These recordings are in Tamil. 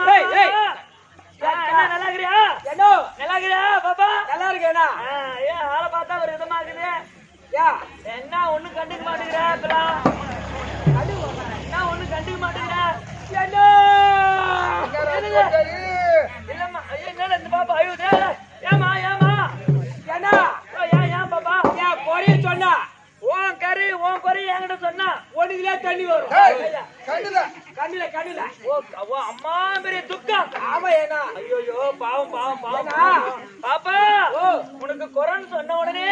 நல்லா இருக்கிறியா? நல்லா இருக்கிறியா பாப்பா? நல்லா இருக்கேனா? ஏன் ஆளை பார்த்தா ஒரு விதமா இருக்குது. என்ன ஒண்ணு கண்டுக்க மாட்டேங்கிற? என்ன ஒண்ணு கண்டுக்க மாட்டேங்கிற? இல்லம்மா என்னடா இந்த பாப்பா அழுகுது? ஏமா ஏமா ஏன்னா ஏன் பாப்பா ஏன் குறைய சொன்னா உன் கறி உன் குறை என்கிட்ட சொன்னா ஒண்ணுலயே தண்ணி வரும். கண்ணுல கண்ணுல ஓ அம்மா பெரிய துக்கம். ஆமா ஏனா ஐயோ பாவம் பாவம் பாவம் பாப்பா. உனக்கு குறைன்னு சொன்ன உடனே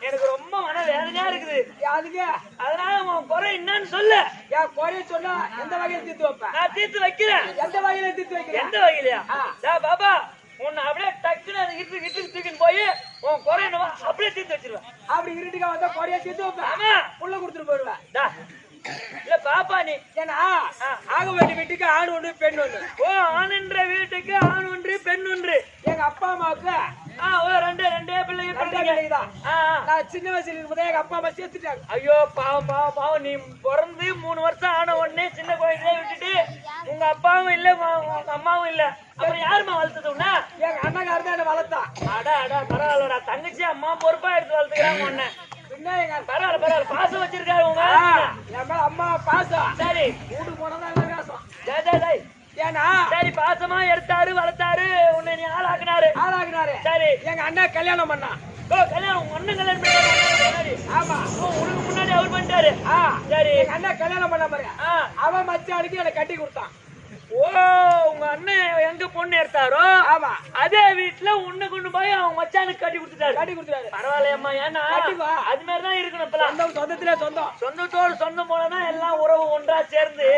எனக்கு ரொம்ப மன வேதனையா இருக்குது. அதுக்கு அதனால உன் குறை என்னன்னு சொல்லு. என் குறைய சொன்னா எந்த வகையில தீர்த்து வைப்பேன்? நான் தீர்த்து வைக்கிறேன். எந்த வகையில தீர்த்து வைக்கிறேன்? எந்த வகையிலயா? பாப்பா உன்னை அப்படியே டக்குன்னு அது இட்டு தூக்கின்னு போய் உன் குறை அப்படியே தீர்த்து வச்சிருவேன். அப்படி இருட்டுக்கா வந்தா குறைய தீர்த்து வைப்பேன். உள்ள கொடுத்துட்டு போயிடுவேன். இல்ல பாப்பா நீ ஏன்னா ஆக வேண்டிய வீட்டுக்கு ஆண் ஒன்று பெண் ஒன்று. ஓ ஆணுன்ற வீட்டுக்கு ஆண் ஒன்று பெண் ஒன்று. எங்க அப்பா அம்மாவுக்கு ரெண்டே பிள்ளைங்க தான். நான் சின்ன வயசுல இருக்கும்போது எங்க அப்பா அம்மா சேர்த்துட்டாங்க. ஐயோ பாவம் பாவம் பாவம். நீ பிறந்து 3 வருஷம் ஆன உடனே சின்ன குழந்தைய விட்டுட்டு உங்க அப்பாவும் இல்ல உங்க அம்மாவும் இல்ல. அப்புறம் யாருமா வளர்த்ததுன்னா எங்க அண்ணக்காரர் தான் என்ன வளர்த்தா. அடா அடா பரவாயில்லடா. தங்கச்சி அம்மா பொறுப்பா எடுத்து வளர்த்துக்கிறாங்க உன்ன. பரவாயில்ல பரவாயில்ல. பாசம் வச்சிருக்காரு உங்க அம்மா பாசம். சரி வீட்டுக்கு போனதான் பாசம். ஏன்னா சரி பாசமா எடுத்தாரு வளர்த்தாரு உன்னை நீ ஆளாக்குனாரு. சரி எங்க அண்ணா கல்யாணம் பண்ணா. கல்யாணம் உங்க அண்ணன் கல்யாணம் பண்ணாரு. ஆமா உனக்கு முன்னாடி அவர் பண்ணிட்டாரு. சரி எங்க அண்ணா கல்யாணம் பண்ண பாருங்க. அவன் மச்சானுக்கு எனக்கு கட்டி கொடுத்தான். ஓ உங்க அண்ணன் எங்க பொண்ணு எடுத்தாரோ ஆமா அதே வீட்டுல உன்னை கொண்டு போய் அவங்க மச்சானுக்கு கட்டி கொடுத்துட்டாரு. பரவாயில்லையம்மா. ஏன்னா அது மாதிரிதான் இருக்கணும். இப்ப சொந்தத்திலே சொந்தம் சொந்தத்தோடு சொந்தம் போலதான் எல்லாம் உறவு ஒன்றா சேர்ந்து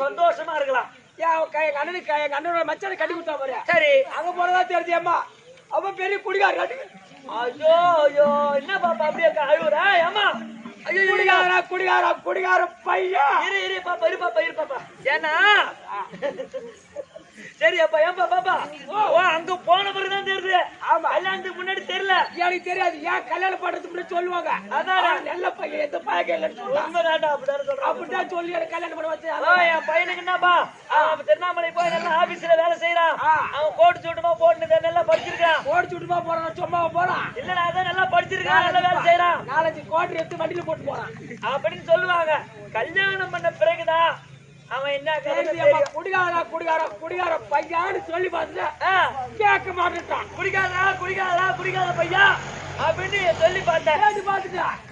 சந்தோஷமா இருக்கலாம். எங்க அண்ணனோட மச்சானுக்கு கட்டி கொடுத்தா பாரு. சரி அங்க போனதா தெரிஞ்சு அம்மா அவன் பெரிய குடிகார கட்டி. ஐயோ ஐயோ என்ன பாப்பா அப்படியே அழுவுற? ஏமா குடிகார பையன். இரு பாப்பா. ஏன்னா சரி அப்பா ஏன்பா பாப்பா அங்க போன பிறகுதான் தெரியுது. ஆமா கல்யாணத்துக்கு முன்னாடி தெரியல. எனக்கு தெரியாது. ஏன் கல்யாணம் பண்றதுக்கு முன்னாடி சொல்லுவாங்க. அதான் நல்ல பையன் எந்த பையன் அப்படிதான் சொல்லி எனக்கு கல்யாணம் பண்ண வச்சு. என் பையனுக்கு என்னப்பா திருவண்ணாமலை போய் நல்லா ஆபீஸ்ல வேலை செய்யறான். அவன் கோட்டு சூட்டுமா போட்டு நல்லா படிச்சிருக்கான். கோட்டு சூட்டுமா போறான் சும்மா போறான். இல்ல அதான் நல்லா படிச்சிருக்கான் நல்லா வேலை செய்யறான். 4-5 கோட்டு எடுத்து வண்டியில போட்டு போறான் அப்படின்னு சொல்லுவாங்க. கல்யாணம் பண்ண பிறகுதான் அவன் என்ன குடிகார பையான்னு சொல்லி பார்த்துட்டு கேட்க மாட்டான். குடிகார பையா அப்படின்னு சொல்லி பார்த்தேன்.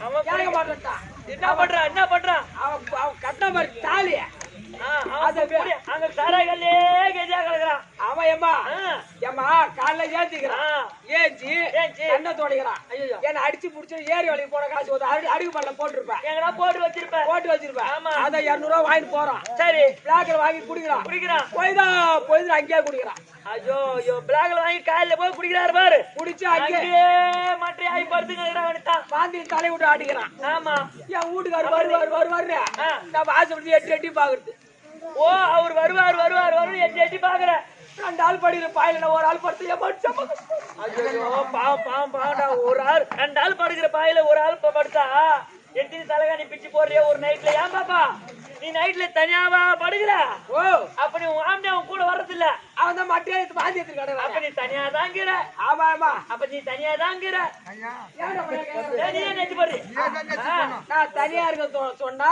அவன் கேட்க மாட்டான். என்ன பண்றான்? அவன் கட்ட மாதிரி தாலி அங்க சாராய்களே கெஜா கிடக்குறான். அவன் ஏமா காலைல ஏந்திக்கிறான். ஏஞ்சி என்ன தோணிக்கிறான். என்ன அடிச்சு புடிச்சு ஏரி வழிக்கு போன காசு அடுக்கு பண்ணல போட்டுருப்பேன். எங்கன்னா போட்டு வச்சிருப்பேன். அத 200 ரூபாய் வாங்கிட்டு போறான். சரி பிளாக்ல வாங்கி குடிக்கிறான். போய்தான் அங்கேயே குடிக்கிறான். ஐயோ ஐயோ பிளாக்ல வாங்கி காலையில போய் குடிக்கிறாரு பாரு. குடிச்சு அங்கேயே மாற்றி ஆகி படுத்துங்க வாந்தி தலை விட்டு ஆடிக்கிறான். ஆமா என் வீட்டுக்காரு வருவாரு. நான் வாசப்படி எட்டி பாக்குறது. ஓ அவர் வருவார் எட்டி பாக்குற. 2 ஆள் படுகிற பாயில ஒரு ஆள் படுத்து பாவம்டா. ஒரு ஆள் 2 ஆள் படுகிற பாயில ஒரு ஆள் படுத்தா எத்தனை தலைகாணி பிச்சு போடுறிய ஒரு நைட்ல? ஏன் பாப்பா நீ நைட்ல தனியாவா படுகிற? ஓ அப்ப நீ ஆம்பளை அவன் கூட வர்றது இல்ல. அவன் தான் மட்டியா வாந்தி எடுத்துக்கிற. அப்ப நீ தனியா தாங்கிற. ஆமா அப்ப நீ தனியா தாங்கிற. நெஞ்சு போடு. நான் தனியா இருக்க சொன்னா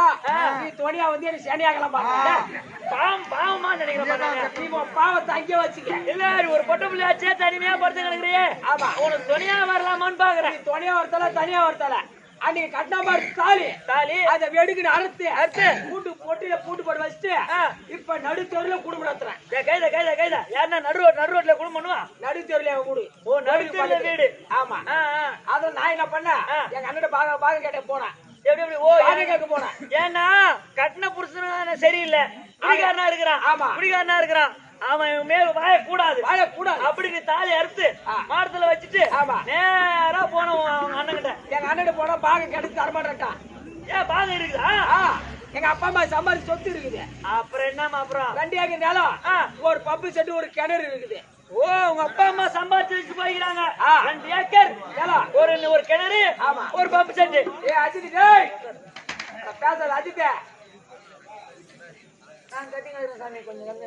நீ துணியா வந்து எனக்கு சனியாகலாம் பாவமா நினைக்கிறேன். நீ பாவத்தை அங்கே வச்சுக்க. இல்ல ஒரு பொட்ட பிள்ளையாச்சே தனிமையா படுத்து கிடக்குறியே. ஆமா உனக்கு துணியா வரலாமான்னு பாக்குறேன். நீ துணியா வரத்தால தனியா வரத்தால அன்னைக்கு கட்டினா பாரு தாலி அதை வெடுக்குன்னு அறுத்து கூட்டு பொட்டியில பூட்டு போட்டு வச்சுட்டு இப்ப நடுத்தெருல குடும்பம் நடத்துறேன். கைதா யாருன்னா நடு ரோட்ல குடும்பம் பண்ணுவான். நடுத்தெருல கூடு. ஓ நடுத்தெருல வீடு. ஆமா அத நான் என்ன பண்ண எங்க அண்ணன் பாக கேட்ட போனேன். எப்படி ஓ என்ன கேட்க போனேன். ஏன்னா கட்டின புருஷன் சரியில்லை. குடிகாரனா இருக்கிறான். ஆமா குடிகாரனா இருக்கிறான். அவன் மேல வாழக்கூடாது அப்படி நீ தாலி அறுத்து மாடத்துல வச்சுட்டு நேரா போன அண்ணன்கிட்ட. எங்க அண்ணன் போனா பாகம் கிடைச்சு தரமாட்டான். ஏன் பாகம் இருக்குதா? எங்க அப்பா அம்மா சம்பாதிச்சு சொத்து இருக்குது. அப்புறம் என்னமா அப்புறம் 2 ஏக்கர் நிலம் ஒரு பம்பு செட்டு ஒரு கிணறு இருக்குது. ஓ உங்க அப்பா அம்மா சம்பாதிச்சு வச்சு போய்க்கிறாங்க. 2 ஏக்கர் நிலம் ஒரு கிணறு ஒரு பம்பு செட்டு. அஜித் பேச அஜித் நான் கட்டிங்க சாமி கொஞ்சம்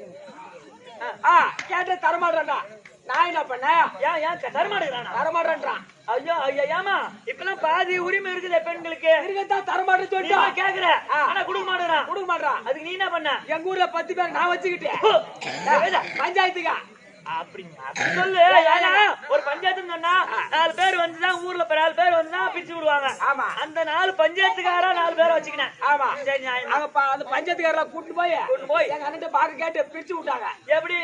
கேட்ட தரமாட்டேன்டா. நான் என்ன பண்ணேன்? ஏன் தரமாட்டேங்கிறானா? தரமாட்டேன்றான். ஐயோ ஏமா இப்பெல்லாம் பாதி உரிமை இருக்குது பெண்களுக்கு. இருக்கத்தான் தரமாட்டேன்னு சொல்லிட்டு கேக்குற. ஆனா கொடுக்க மாட்டேறான். அதுக்கு நீ என்ன பண்ண? எங்க ஊர்ல 10 பேர் நான் வச்சுக்கிட்டேன் பஞ்சாயத்துக்கா. அப்படி சொல்லு. ஒரு பஞ்சாயத்துன்னு சொன்னா 4 பேர் வந்துதான் ஊர்ல 4 பேர் வந்துதான் பிரிச்சு விடுவாங்க. ஆமா. அந்த 4 பஞ்சாயத்துக்காரா 4 பேரை வச்சுக்கினேன். ஆமா. சரி அந்த பஞ்சாயத்துக்காரெல்லாம் கூட்டு போய் எங்க அண்ணன் பாக்க கேட்டு பிரிச்சு விட்டாங்க. எப்படி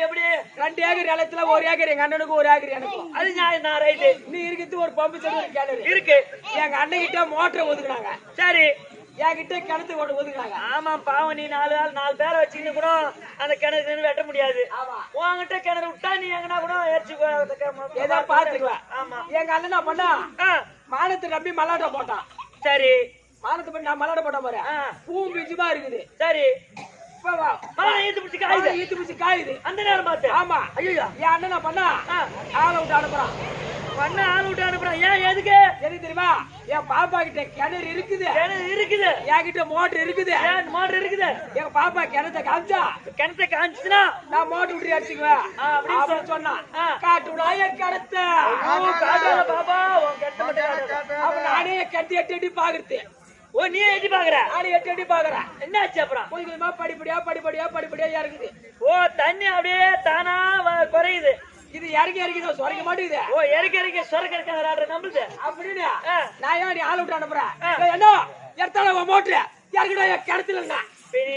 2 ஏக்கர் நிலத்துல 1 ஏக்கர் எங்க அண்ணனுக்கு 1 ஏக்கர் எனக்கும். அது நியாயம் தான். ரைட்டு. நீ இருக்கிறது ஒரு பம்பு செட் கிணறு இருக்கு. எங்க அண்ணன் கிட்ட மோட்டரை ஒதுக்குனாங்க. சரி. என்கிட்ட கிணத்து கொண்டு ஒதுக்குனாங்க. ஆமா பாவம். நீ 4 பேரை வச்சுக்கின்னு கூட அந்த கிணறு வெட்ட முடியாது. உன்கிட்ட கிணறு விட்டா நீ எங்கன்னா கூட ஏதோ பாத்துக்குவேன். ஆமா. எங்க அண்ணன் என்ன பண்ணா மானத்தை நம்பி மல்லாட்ட போட்டான். சரி. மானத்தை பண்ணி நான் மல்லாட்ட போட்டேன் பாரு. பூ பிஞ்சுமா இருக்குது. சரி. ஈத்து பிடிச்சி காயுது. அந்த நேரம் பார்த்து. ஆமா. ஐயோ என் அண்ணன் என்ன பண்ணா ஆளை விட்டு அனுப்புறான். ஏன் எதுக்கு தெரியுமா? என் பாப்பா கிட்ட கிணறு இருக்குது. என்கிட்ட மோட்டர் இருக்குது. எங்க பாப்பா கிணத்தை காமிச்சுனா நான் மோட்டர் விட்டு அடிச்சுக்குவேன் அப்படின்னு சொன்னான். காட்டுடா என் கிணத்தை. அப்ப நானே கட்டி எட்டி பாக்குறது. ஓ நீ எட்டி பாக்குற? நானே எட்டி பாக்குறேன். என்ன ஆச்சு அப்புறம்? கொஞ்சமா படிப்படியா இருக்குது. ஓ தண்ணி அப்படியே தானா குறையுது. இது இறக்கி தான் சொரைக்க மாட்டேங்குது. ஓ இறக்கி சொரக்க இருக்காங்க நம்மளுது அப்படின்னு நான் ஏன் நீ ஆளை விட்டு அனுப்புறேன்? என்ன எடுத்தாலும் மோட்டரு இறக்கிடா கிணத்துல.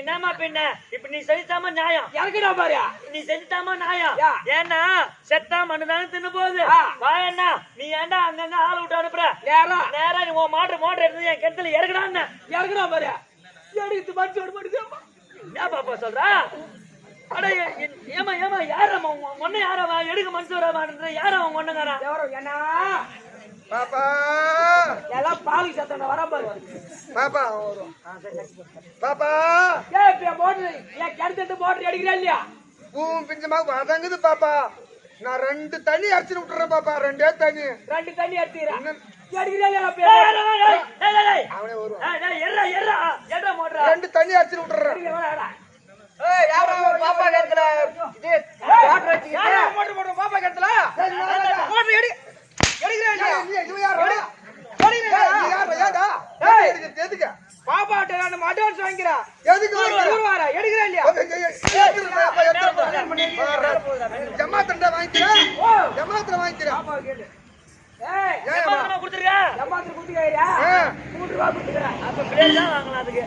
என்னமா பின்ன இப்ப நீ செஞ்சுட்டாம நியாயம். இறக்கிடா பாரு. நீ செஞ்சுட்டாம நியாயம். ஏன்னா செத்தா மண்ணு தானே தின்னு போகுது. வாயண்ணா நீ ஏன்டா அங்கங்க ஆளை விட்டு அனுப்புற? நேரா நீ உன் மோட்டர் எடுத்து என் கிணத்துல இறக்குடான்னு. இறக்குடா பாரு. எடுத்து மனுஷன் ஏன் பாப்பா சொல்றா? அட ஏமா யாரம்மா ஒண்ணு யாரவா எடுக்க மனசு வரமாட்டேன்ற யாரா அவங்க ஒண்ணுங்கிறா? என்ன பாப்பா எல்லாம் பாலுக்கு சத்தம் வர பாரு. பாப்பா பாப்பா மோட்டர் ஏன் கிணத்து மோட்டர் அடிக்கிறா இல்லையா? பூவும் பிஞ்சமா அதங்குது பாப்பா. நான் 2 தண்ணி அடிச்சு விட்டுறேன் பாப்பா. 2 தண்ணி அடிச்சுக்கிறேன். அவனே வருவான். 2 தண்ணி அடிச்சு விட்டுறேன். பாப்பா கேட்கல பாப்பா கேட்கல பாப்பாட்ட அட்வான்ஸ் வாங்கிக்கிறேன். எடுக்கிறேன் இல்லையா? ஜமாத்திர வாங்கிக்கிறேன். கொடுத்துருக்கா 3 ரூபா கொடுத்துக்கிறேன். அப்ப பிளேட் தான் வாங்கலாம் அதுக்கு.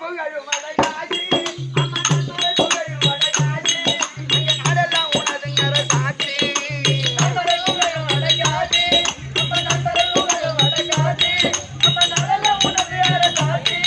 புகழும் வடகாசி அம்மா தந்தரை புகழும் வடகாசி அங்க நாடெல்லாம் உனதுங்கற சாட்சி தந்தரை புகழும் வடகாசி அம்மா தந்தரை புகழும் வடகாசி அம்மா நாடெல்லாம் உனதுங்கற சாட்சி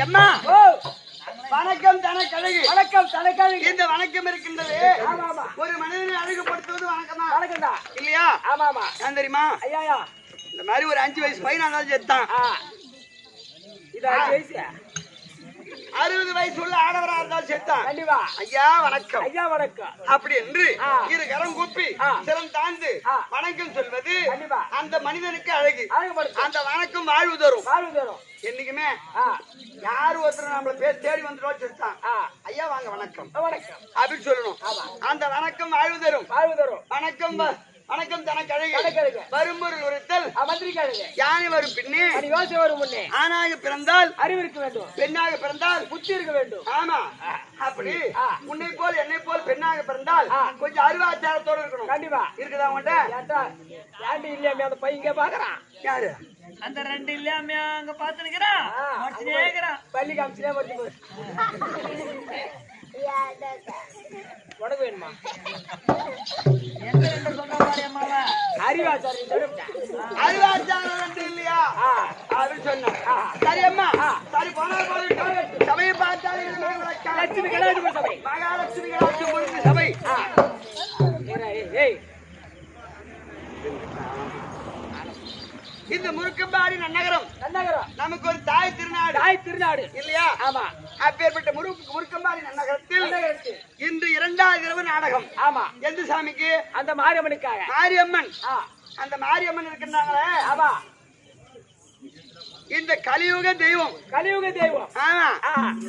எம்மா வணக்கம் தனக்கழகு. வணக்கம் தலைக்காக இந்த வணக்கம் இருக்கின்றது. ஆமா ஆமா ஒரு மனிதனை அழகுபடுத்துவது வணக்கம் தான் வணக்கம் தான் இல்லையா? ஆமா ஆமா ஏன் தெரியுமா? ஐயா இந்த மாதிரி ஒரு 5 வயசு பையன் இருந்தாலும் செத்தான். இதா பேசியா 60 வயசு உள்ள ஆடவரா இருந்தாலும் செத்தான். கண்டிப்பா ஐயா வணக்கம் ஐயா வணக்கம் அப்படி என்று இரு கரம் கூப்பி சிரம் தாழ்ந்து வணக்கம் சொல்வது கண்டிப்பா அந்த மனிதனுக்கு அழகு. அழகுபடுத்தும் அந்த வணக்கம் வாழ்வு தரும். வாழ்வு தரும் என்னைக்குமே யாரு ஒருத்தர் நம்மள பேர் தேடி வந்துடும் செத்தான் ஐயா வாங்க வணக்கம் வணக்கம் அப்படின்னு சொல்லணும். அந்த வணக்கம் வாழ்வு தரும். வாழ்வு தரும் வணக்கம் வணக்கம் தனக்கழகு. தலைக்காக வரும்பொருள் உரைத்தல் மந்திரிக்காக யானை வரும் பின்னே அது யோசனை வரும் முன்னே ஆணாக பிறந்தால் அறிவு இருக்க வேண்டும் பெண்ணாக பிறந்தால் புத்தி இருக்க வேண்டும் ஆமா அப்படி உன்னை போல் என்னை போல் பெண்ணாக பிறந்தால் கொஞ்சம் அறிவாச்சாரத்தோட இருக்கணும். கண்டிப்பா இருக்குதா உன்கிட்ட? ஏன்டா ஏன்டி இல்லையாமே அந்த பையன் இங்க பாக்குறான் யாரு அந்த 2 இல்லாம அங்க பாத்துக்கிறான் பள்ளி காமிச்சிலே மறுத்து போய் உனக்கு வேணுமா எந்த 2 சொன்னா பாரு அம்மாவ அறிவாச்சாரம் அறிவாச்சாரம் ரெண்டு இல்லையா அப்படின்னு சொன்ன. சரி அம்மா சரி போனா போதும். சபையை பார்த்தாலே லட்சுமி கலாச்சார சபை மகாலட்சுமி கலாச்சாரம் முடிஞ்ச சபை. ஏய் இந்த முருக்கம்பாடி நன்னகரம் நன்னகரம் நமக்கு ஒரு தாய் திருநாடு. தாய் திருநாடு இல்லையா? ஆமா அப்பேற்பட்ட முருக்கம்பாடி நன்னகரத்தில் நன்னகரத்து இன்று 2வது இரவு நாடகம். ஆமா எந்த சாமிக்கு? அந்த மாரியம்மனுக்காக மாரியம்மன். அந்த மாரியம்மன் இருக்கின்றாங்களே ஆமா இந்த கலியுக தெய்வம். கலியுக தெய்வம் ஆமா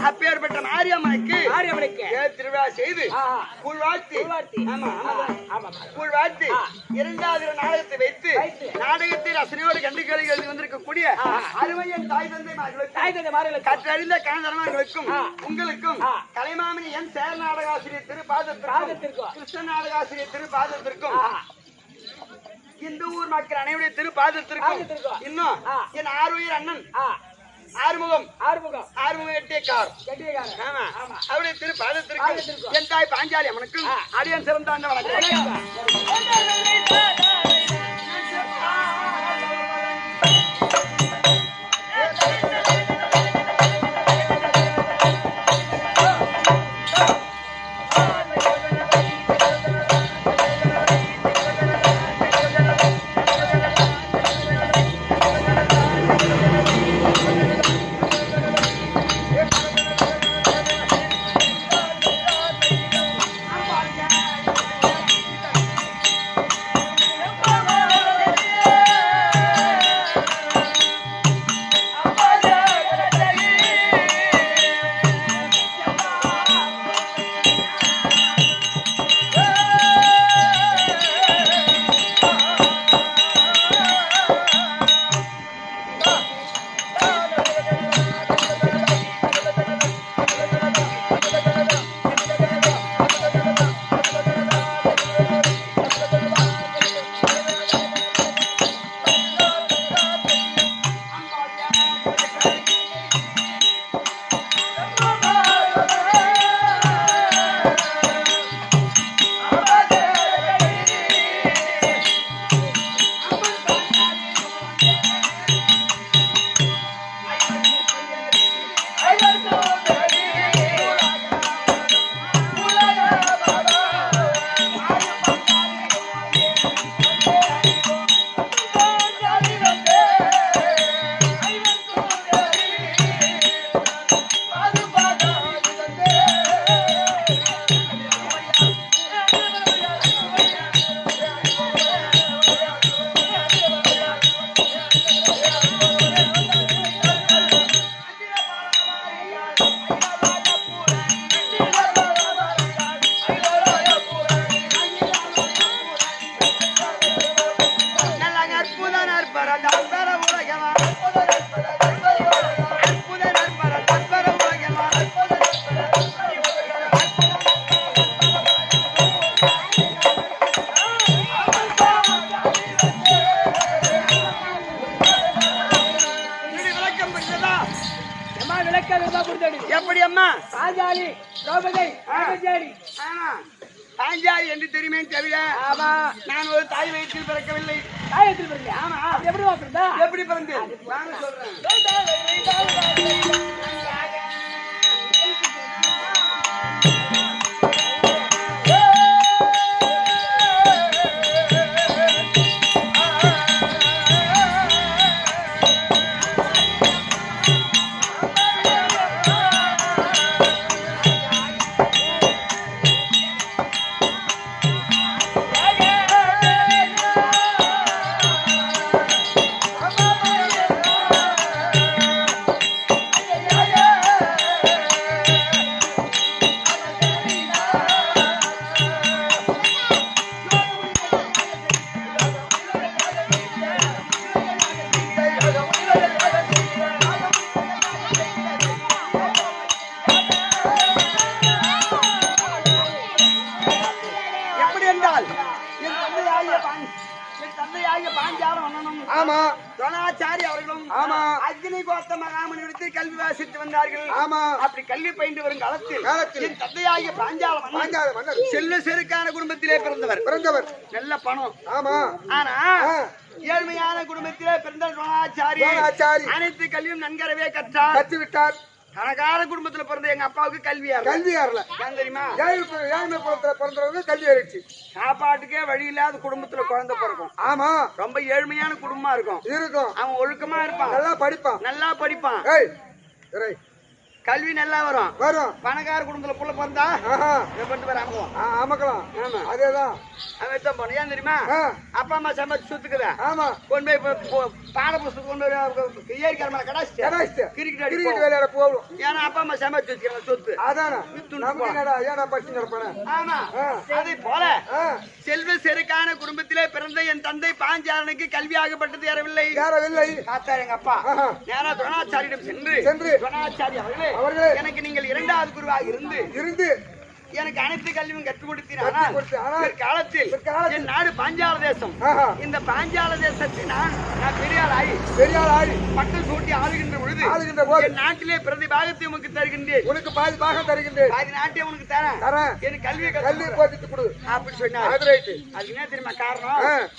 அப்பேற்பட்ட மாரியம்மனுக்கு மாரியம்மனுக்கு திருவிழா செய்து கூழ்வாழ்த்தி ஆமா ஆமா கூழ்வாழ்த்தி 2வது நாடகத்தை வைத்து நாடகத்தில் ரசனையோடு கண்டுகளில் எழுதி வந்திருக்கக்கூடிய அருமையன் தாய் தந்தை மாரியம்மன் கற்றறிந்த கணதனங்களுக்கும் உங்களுக்கும் கலைமாமணி என் செயல் நாடகாசிரியர் திருப்பாதத்திற்கும் கிருஷ்ண நாடகாசிரியர் திருப்பாதத்திற்கும் இந்த ஊர் மக்கள் அனைவருடைய திருப்பாதத்திற்கும் இன்னும் என் ஆறுயிர் அண்ணன் ஆறுமுகம் எட்டியக்கார் அவருடைய திருப்பாதத்திற்கும் என் தாய் பாஞ்சாலி அம்மனுக்கும் அடியன் சிறந்தாண்ட வணக்கம். பிறந்தடி. எப்படி அம்மா பாஞ்சாலி திரௌபதி பாஞ்சாலி. ஆமா பாஞ்சாலி என்று தெரியுமே தவிர ஆமா நான் ஒரு தாய் வயிற்றில் பிறக்கவில்லை. தாயத்தில் பிறந்த. ஆமா எப்படி பிறந்தா? எப்படி பிறந்தேன் வாங்க சொல்றேன். ஆமா துரோணாச்சாரி அவர்களும் ஆமா அக்னி கோத்த மகாமுனிவிடத்தில் கல்வி வாசித்து வந்தார்கள். ஆமா அப்படி கல்வி பயின்று வரும் காலத்தில் என் தந்தையாகிய பாஞ்சால செல்ல செருக்கான குடும்பத்திலே பிறந்தவர் நல்ல பணம். ஆமா ஆனா ஏழ்மையான குடும்பத்திலே பிறந்த துரோணாச்சாரி அனைத்து கல்வியும் நன்கரவே கற்றுவிட்டார். கணக்கார குடும்பத்துல பிறந்த எங்க அப்பாவுக்கு கல்வியாரல தெரியுமா? ஏழ்மை குடும்பத்துல பிறந்தவங்க கல்வி ஆயிடுச்சு. சாப்பாட்டுக்கே வழி இல்லாத குடும்பத்துல குழந்தை பிறக்கும். ஆமா ரொம்ப ஏழ்மையான குடும்பமா இருக்கும். அவன் ஒழுக்கமா இருப்பான், நல்லா படிப்பான், கல்வி நல்லா வரும். பணக்கார குடும்பத்துல புள்ள பிறந்தா அமக்கலாம். அதேதான் அவன் போன ஏன் தெரியுமா? அப்பா அம்மா சமைச்சு சுத்துக்குதா கொண்டு போய் பாட புஸ்தகம் கொண்டு ஏரிக்கார கடாச்சு கிரிக்கெட் விளையாட போகும். ஏன்னா அப்பா அம்மா சமைச்சு வச்சுக்கிறாங்க சொத்து. ஆமா அதே போல செல்வ செருக்கான குடும்பத்திலே பிறந்த என் தந்தை பாஞ்சாலனுக்கு கல்வி ஆகப்பட்டது ஏறவில்லை. பார்த்தார் எங்க அப்பா. நேரா துரோணாச்சாரியிடம் சென்று துரோணாச்சாரி அவர்களே எனக்கு நீங்கள் இரண்டாவது குருவாக இருந்து எனக்கு அனைத்து கல்வியும் கற்றுக் கொடுத்தீர்கள். காலத்தில் என் நாடு பாஞ்சால தேசம். இந்த பாஞ்சால தேசத்தை நான் பெரியாள் ஆகி பட்டம் சூட்டி ஆளுகின்ற பொழுது என் நாட்டிலே பிரதி பாகத்தை உனக்கு தருகின்றேன். உனக்கு பாதி பாகம் தருகின்றேன். பாதி நாட்டை உனக்கு தரேன். எனக்கு கல்வியை அப்படி சொன்னார். அது என்ன தெரியுமா காரணம்?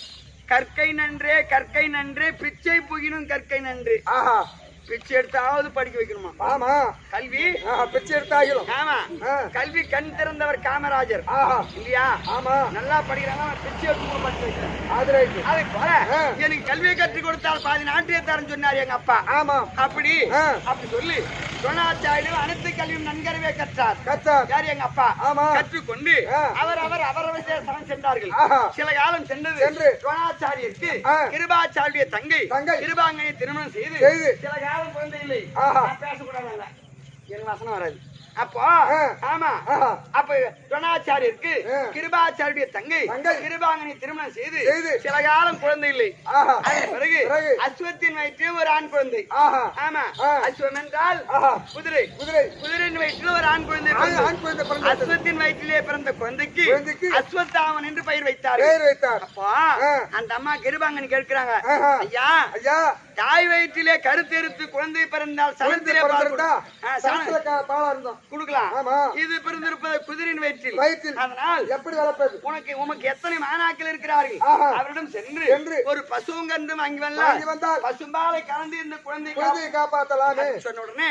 கற்கை நன்றே பிச்சை புகினும் கற்கை நன்று. பிச்சை எடுத்தாவது படிக்க வைக்கணுமா? ஆமா கல்வி பிச்சை எடுத்தாகணும். ஆமா கல்வி கண் திறந்தவர் காமராஜர் இல்லையா? ஆமா நல்லா படிக்கிறாங்க, பிச்சை எடுத்து படிக்க வைக்கிறேன். அதே போல எனக்கு கல்வியை கற்றுக் கொடுத்தால் பாதி நாட்டையே தரேன்னு சொன்னார் எங்க அப்பா. ஆமா அப்படி சொல்லி துரோணாச்சாரியிடம் அனைத்து கல்வியும் நன்கரவே கற்றார். யார் எங்க அப்பா. ஆமா கற்றுக்கொண்டு அவரவர் சரண் சென்றார்கள். சில காலம் சென்றது துரோணாச்சாரியருக்கு கிருபாச்சாரிய தங்கை கிருபாங்கனை திருமணம் செய்து சில காலம் குழந்தை இல்லை. பேசக்கூடாது, என் வசனம் வராது. அப்போ ஆமா அப்ப துரோணாச்சாரியருக்கு கிருபாச்சாரிய தங்கை கிருபாங்கனை திருமணம் செய்து சில காலம் குழந்தை இல்லை. அதன் பிறகு அஸ்வத்தின் வயிற்றில் ஒரு ஆண் குழந்தை. ஆமா அஸ்வம் என்றால் குதிரையின் வயிற்றில் ஒரு ஆண் குழந்தை. அஸ்வத்தின் வயிற்றிலே பிறந்த குழந்தைக்கு அஸ்வத்தாமன் என்று பெயர் வைத்தார். அப்போ அந்த அம்மா கிருபாங்கனி கேட்கிறாங்க, ஐயா தாய் வயிற்றிலே கருத்தெடுத்து குழந்தை பிறந்தால் சனத்திலே கொடுக்கலாம். இது பிறந்திருப்பது குதிரையின் வயிற்றில். அதனால் எப்படி வளர்ப்பது? உனக்கு எத்தனை மாணாக்கள் இருக்கிறார்கள்? அவரிடம் சென்று ஒரு பசுங்கன்று வாங்கி வந்தால் பசும்பாலை கலந்து இந்த குழந்தையை காப்பாற்றலாமே சொன்ன உடனே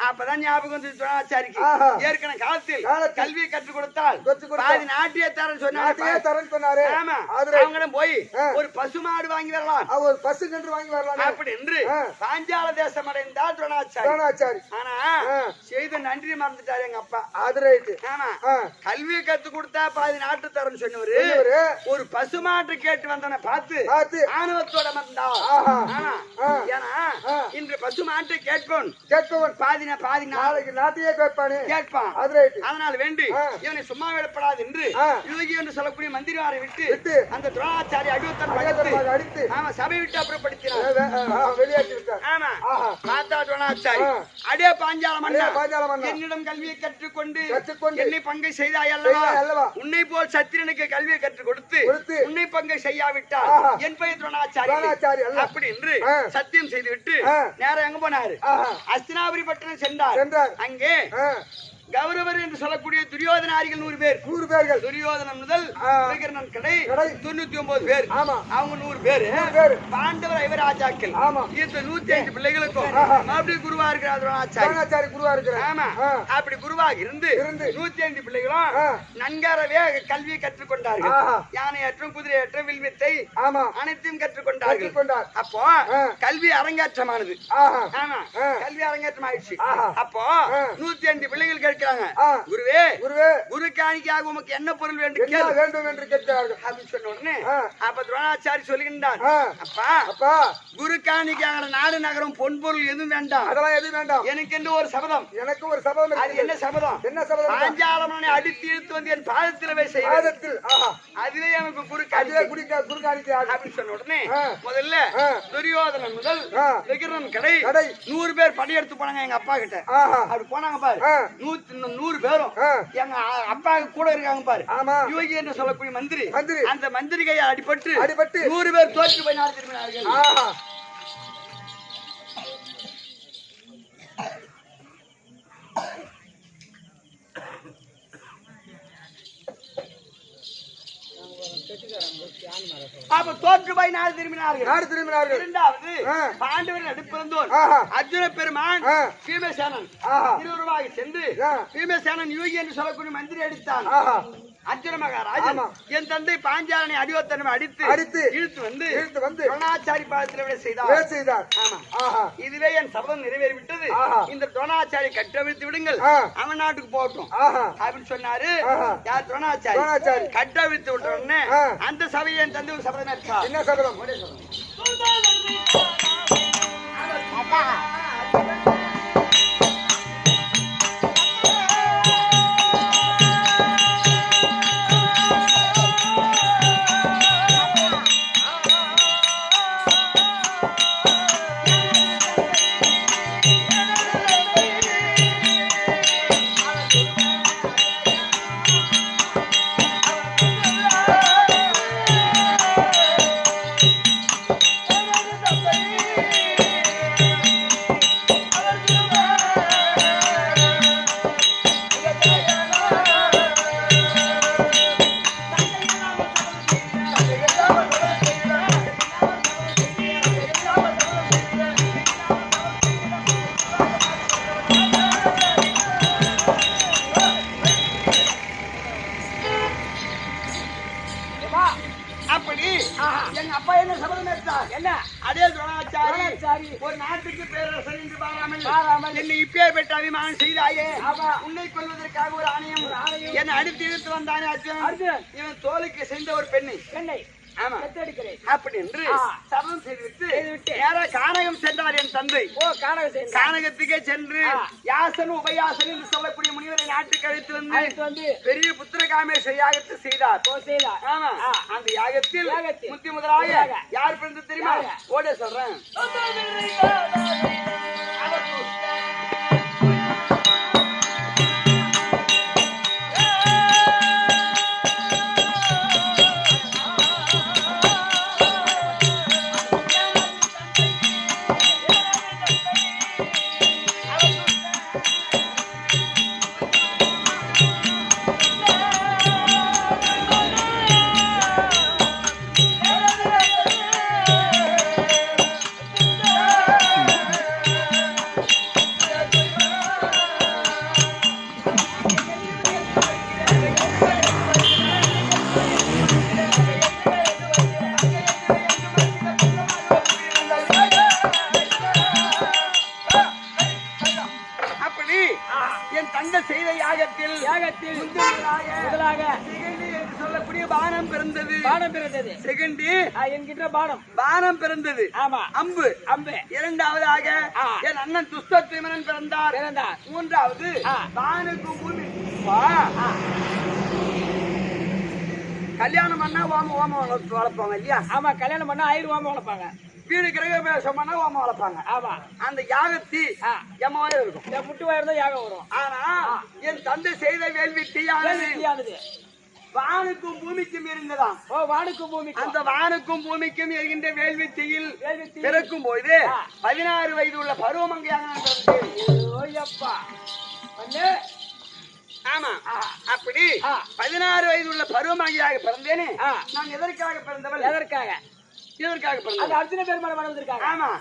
அப்பதான் ஞாபகம் வந்து துரோணாச்சாரிக்கு ஏற்கனவே காலத்தில் கல்வியை கற்றுக் கொடுத்தால் பாதி நாட்டிய தரேன் சொன்னாரு. ஆமா அவங்களிடம் போய் ஒரு பசுமாடு வாங்கி வரலாம், ஒரு பசு கன்று வாங்கி வரலாம் அப்படி என்று பாஞ்சால தேசம் அடைந்தார் துரோணாச்சாரி. ஆனா செய்த நன்றி மறந்துட்டாரு எங்க அப்பா. ஆமா கல்வியை கத்து கொடுத்தா பாதி நாட்டு தரேன்னு சொன்னவரு ஒரு பசுமாட்டு கேட்டு வந்தவனை பார்த்து ஆணவத்தோட வந்தா. ஏன்னா இன்று பசுமாட்டை கேட்போன் பாதி நாளைக்கு நாட்டையே கேட்பான். அதனால் வேண்டி இவனை சும்மா விடப்படாது என்று யோகி என்று சொல்லக்கூடிய மந்திரிவாரை விட்டு அந்த துரோணாச்சாரி அடிவத்தன் அடித்து சபை விட்டு அப்புறப்படுத்தினார். வெளியேற்றி விட்டார். ஆமா ஆஹா. பார்த்தா துரோணாச்சாரி அடே பாஞ்சால மன்னன் என்னிடம் கல்வியை கற்றுக்கொண்டு என்னை பங்கை செய்தாய் அல்லவா உன்னை போல் சத்திரனுக்கு கல்வியை கற்றுக் கொடுத்து உன்னை பங்கை செய்யாவிட்டால் என் பெயர் துரோணாச்சாரி அப்படி என்று சத்தியம் செய்துவிட்டு நேரம் எங்க போனாரு அஸ்தினாபுரி பட்டணம் சென்றார் அங்கே கௌரவர் என்று சொல்லக்கூடிய துரியோதனாரிகள் 100 பேர் துரியோதனன் முதல் விகர்ணன் கடை 99 பேர் அவங்க 100 பேர் பாண்டவர் ஐவராஜாக்கள் இந்த 105 பிள்ளைகளுக்கும் அப்படி குருவா இருக்கிறார் துரோணாச்சாரி குருவா இருக்கிறார் ஆமா அப்படி குருவாக இருந்து 105 பிள்ளைகளும் நன்காரவே கல்வியை கற்றுக்கொண்டார்கள் யானையேற்றம் குதிரையேற்றம் வில்வித்தை அனைத்தையும் கற்றுக்கொண்டார்கள் அப்போ கல்வி அரங்கேற்றமானது ஆமா கல்வி அரங்கேற்றம் ஆயிடுச்சு அப்போ 105 பிள்ளைகள் கேட்கிறாங்க குருவே குரு காணிக்காக உமக்கு என்ன பொருள் வேண்டும் என்று கேட்கிறார்கள் அப்படின்னு சொன்ன உடனே அப்ப துரோணாச்சாரி சொல்லுகின்றார் அப்பா குரு காணிக்காக நாடு நகரம் பொன்பொருள் எதுவும் வேண்டாம் அதெல்லாம் எதுவும் வேண்டாம் எனக்கு என்று ஒரு சபதம் அது என்ன சபதம் பாஞ்சாலமனை அடித்து இழுத்து வந்து என் பாதத்திலவே செய்வதத்தில் அதுவே எனக்கு குரு காணிக்கை அப்படின்னு சொன்ன உடனே முதல்ல துரியோதனன் முதல் விகர்ணன் கடை 100 பேர் படையெடுத்து போனாங்க எங்க அப்பா கிட்ட அப்படி போனாங்க பாரு 100 பேரும் எங்க அப்பா கூட இருக்காங்க பாரு யோகி என்று சொல்லக்கூடிய மந்திரி அந்த மந்திரி கையை அடிபட்டு 100 பேர் தோற்று போய் நாடு திரும்பினார்கள் அப்ப தோற்று போய் நாடு திரும்பினார்கள் இரண்டாவது பாண்டவர்கள் நடுப்பிறந்தோர் அர்ஜுன பெருமான் பீமசேனன் இருவருமாக சென்று பீமசேனன் யோகி என்று சொல்லக்கூடிய மந்திரி அடித்தான் அர்ஜுன மகாராஜன் என் தந்தை பாஞ்சாலனை அடிவத்தனம் அடித்து இழுத்து வந்து துரோணாச்சாரி பாதத்தில் விட செய்தார் இதுவே என் சபதம் நிறைவேறிவிட்டது இந்த துரோணாச்சாரி கட்டவிழ்த்து விடுங்கள் அவன் நாட்டுக்கு போகட்டும் அப்படின்னு சொன்னாரு யார் துரோணாச்சாரி கட்டவிழ்த்து விட்ட உடனே அந்த சபையை என் தந்தை ஒரு சபதம் இருக்கா என்ன சபதம் அப்படி எங்க அப்பா என்ன சபதம் எடுத்தார் என்ன அதே துரோணாச்சாரி ஒரு நாட்டுக்கு பேரரசன் என்று பாராமல் என்னை இப்பே பெற்ற அபிமானம் செய்தாயே உன்னை கொள்வதற்காக ஒரு ஆணையம் என்னை அடித்து இழுத்து வந்தானே அர்ஜுனன் இவன் தோலுக்கு சென்ற ஒரு பெண்ணை அப்படி என்று சபதம் செய்துவிட்டு நேரா கானகம் சென்றார் என் தந்தை கானகத்துக்கே சென்று யாசன் உபயாசன் என்று சொல்லக்கூடிய முனிவரை நாட்டுக்கு அழைத்து வந்து பெரிய புத்திர காமேஸ்வர யாகத்தை செய்தார் ஆமா அந்த யாகத்தில் முத்தி முதலாக யார் பிறந்து தெரியுமா ஓட சொல்றேன் பானம் பிறந்தது அம்பு இரண்டாவதாக என் அண்ணன் துஷ்டத்யுமனன் பிறந்தார் மூன்றாவது பானுக்கு பூமி கல்யாணம் பண்ணா ஓமம் வளர்ப்பாங்க இல்லையா? ஆமா, கல்யாணம் பண்ணா 1000 ஓமம் வளர்ப்பாங்க. வீடு கிரகபிரவேசம் பண்ணா ஓமம் வளர்ப்பாங்க. ஆமா, அந்த யாகத்தி எம்மவே இருக்கும். இந்த முட்டு வயர் தான் யாகம் வரும். ஆனா என் தந்தை செய்த வேள்வி தீயானது வானுக்கும் பூமிக்கும் இருந்ததாம். ஓ, வானுக்கும் பூமிக்கும். அந்த வானுக்கும் பூமிக்கும் என்கின்ற வேள்வி தீயில் பிறக்கும் போது 16 வயது உள்ள பருவமங்கையாக ஆமா, அப்படி 16 வயது உள்ள பருவமங்கையாக பிறந்தேனே. நான் எதற்காக பிறந்தவள்? எதற்காக பிறந்தவள் அர்ஜுன பெருமானை வளர்ந்திருக்காங்க. ஆமா,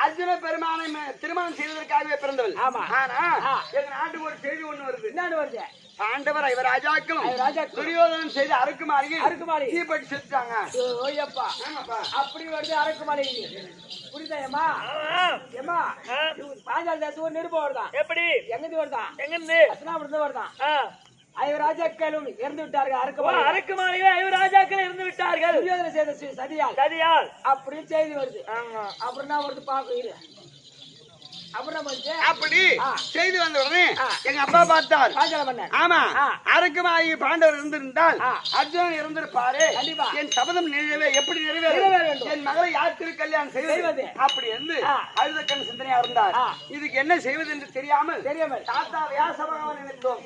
அர்ஜுன பெருமானை திருமணம் செய்வதற்காகவே பிறந்தவள். ஆமா, ஆனா எங்க நாட்டுக்கு ஒரு செய்தி ஒண்ணு வருது. என்ன வருது? பாண்டவர் ராஜாக்களும் துரியோதனன் செய்த அறுக்குமாரி தீப்பட்டு செத்துட்டாங்க. அப்படி வருது அரக்குமாரி. புரியுதா ஏமா? ஏமா, பாஞ்சால தேசம் ஒரு நெருப்பு வருதான். எப்படி? எங்கிருந்து வருதான்? எங்கிருந்து? அஸ்னாபுரத்துல வருதான். 5 ராஜாக்களும் இறந்து விட்டார்கள். அரக்குமாரிகள் 5 ராஜாக்கள் இறந்து விட்டார்கள். துரியோதன செய்த சதியால் அப்படின்னு செய்தி வருது. அப்புறம் நான் வருது பாக்குறேன். அப்படி செய்து வந்த உடனே எங்க அப்பா பார்த்தார். ஆமா, அரக்குமாரி பாண்டவர் இருந்திருந்தால் அர்ஜுனன் இருந்திருப்பாரு. என் சபதம் எப்படி நிறைவேறும்? என் மகளை யார் திருக்கல்யாணம் செய்வது? அப்படி என்று அழுதக்கண் சிந்தனையா இருந்தார். இதுக்கு என்ன செய்வது என்று தெரியாமல் தாத்தா வியாச பகவான் நினைத்தோம்.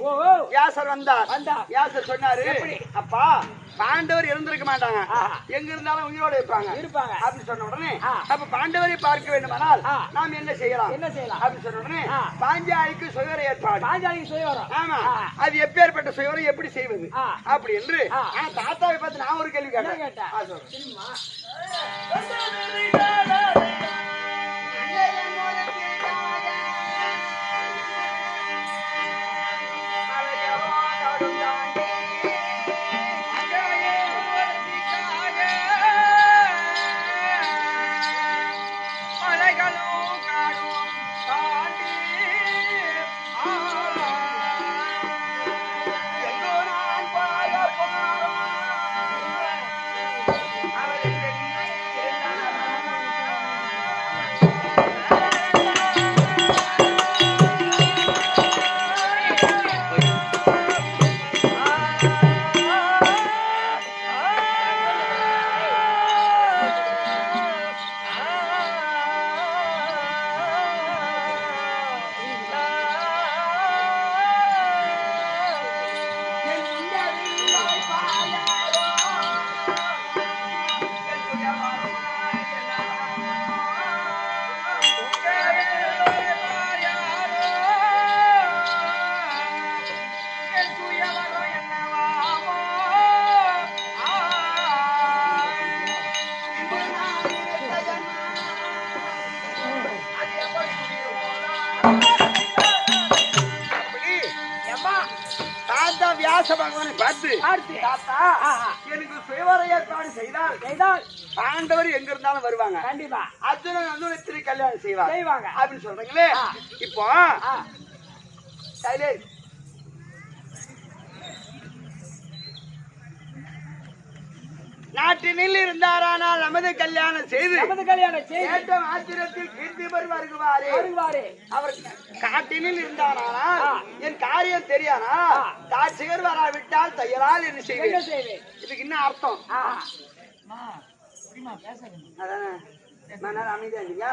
வியாசர் வந்தார். வியாசர் சொன்னாரு, அப்பா பாண்டவர் இருந்திருக்க மாட்டாங்க, எங்க இருந்தாலும் உயிரோடு இருப்பாங்க அப்படின்னு சொன்ன உடனே, அப்ப பாண்டவரை பார்க்க வேண்டுமானால் நாம் என்ன செய்யலாம் அப்படின்னு சொன்ன உடனே, பாஞ்சாலிக்கு சுயவர ஏற்பாடு. ஆமா, அது எப்பேற்பட்ட சுயவரம் எப்படி செய்வது அப்படி என்று தாத்தாவை பார்த்து நான் ஒரு கேள்வி கேட்டேன். வியாச பகவானை பார்த்து, எனக்கு சுயவர ஏற்பாடு செய்தால் பாண்டவர் எங்க இருந்தாலும் வருவாங்க, கண்டிப்பா அர்ஜுனன் வந்து திரு கல்யாணம் செய்வாங்க அப்படின்னு சொல்றீங்களே. இப்போ நாட்டினில் இருந்தாரானால் நமது கல்யாணம் செய்து ஏற்றம் ஆத்திரத்தில் கீர்த்தி வருவாரே. அவர் காட்டினில் இருந்தாரானால் என் காரியம் தெரியானா தாட்சிகர் வராவிட்டால் தையலால் என்ன செய்வேன். இதுக்கு என்ன அர்த்தம்? அமைதியா இல்லையா?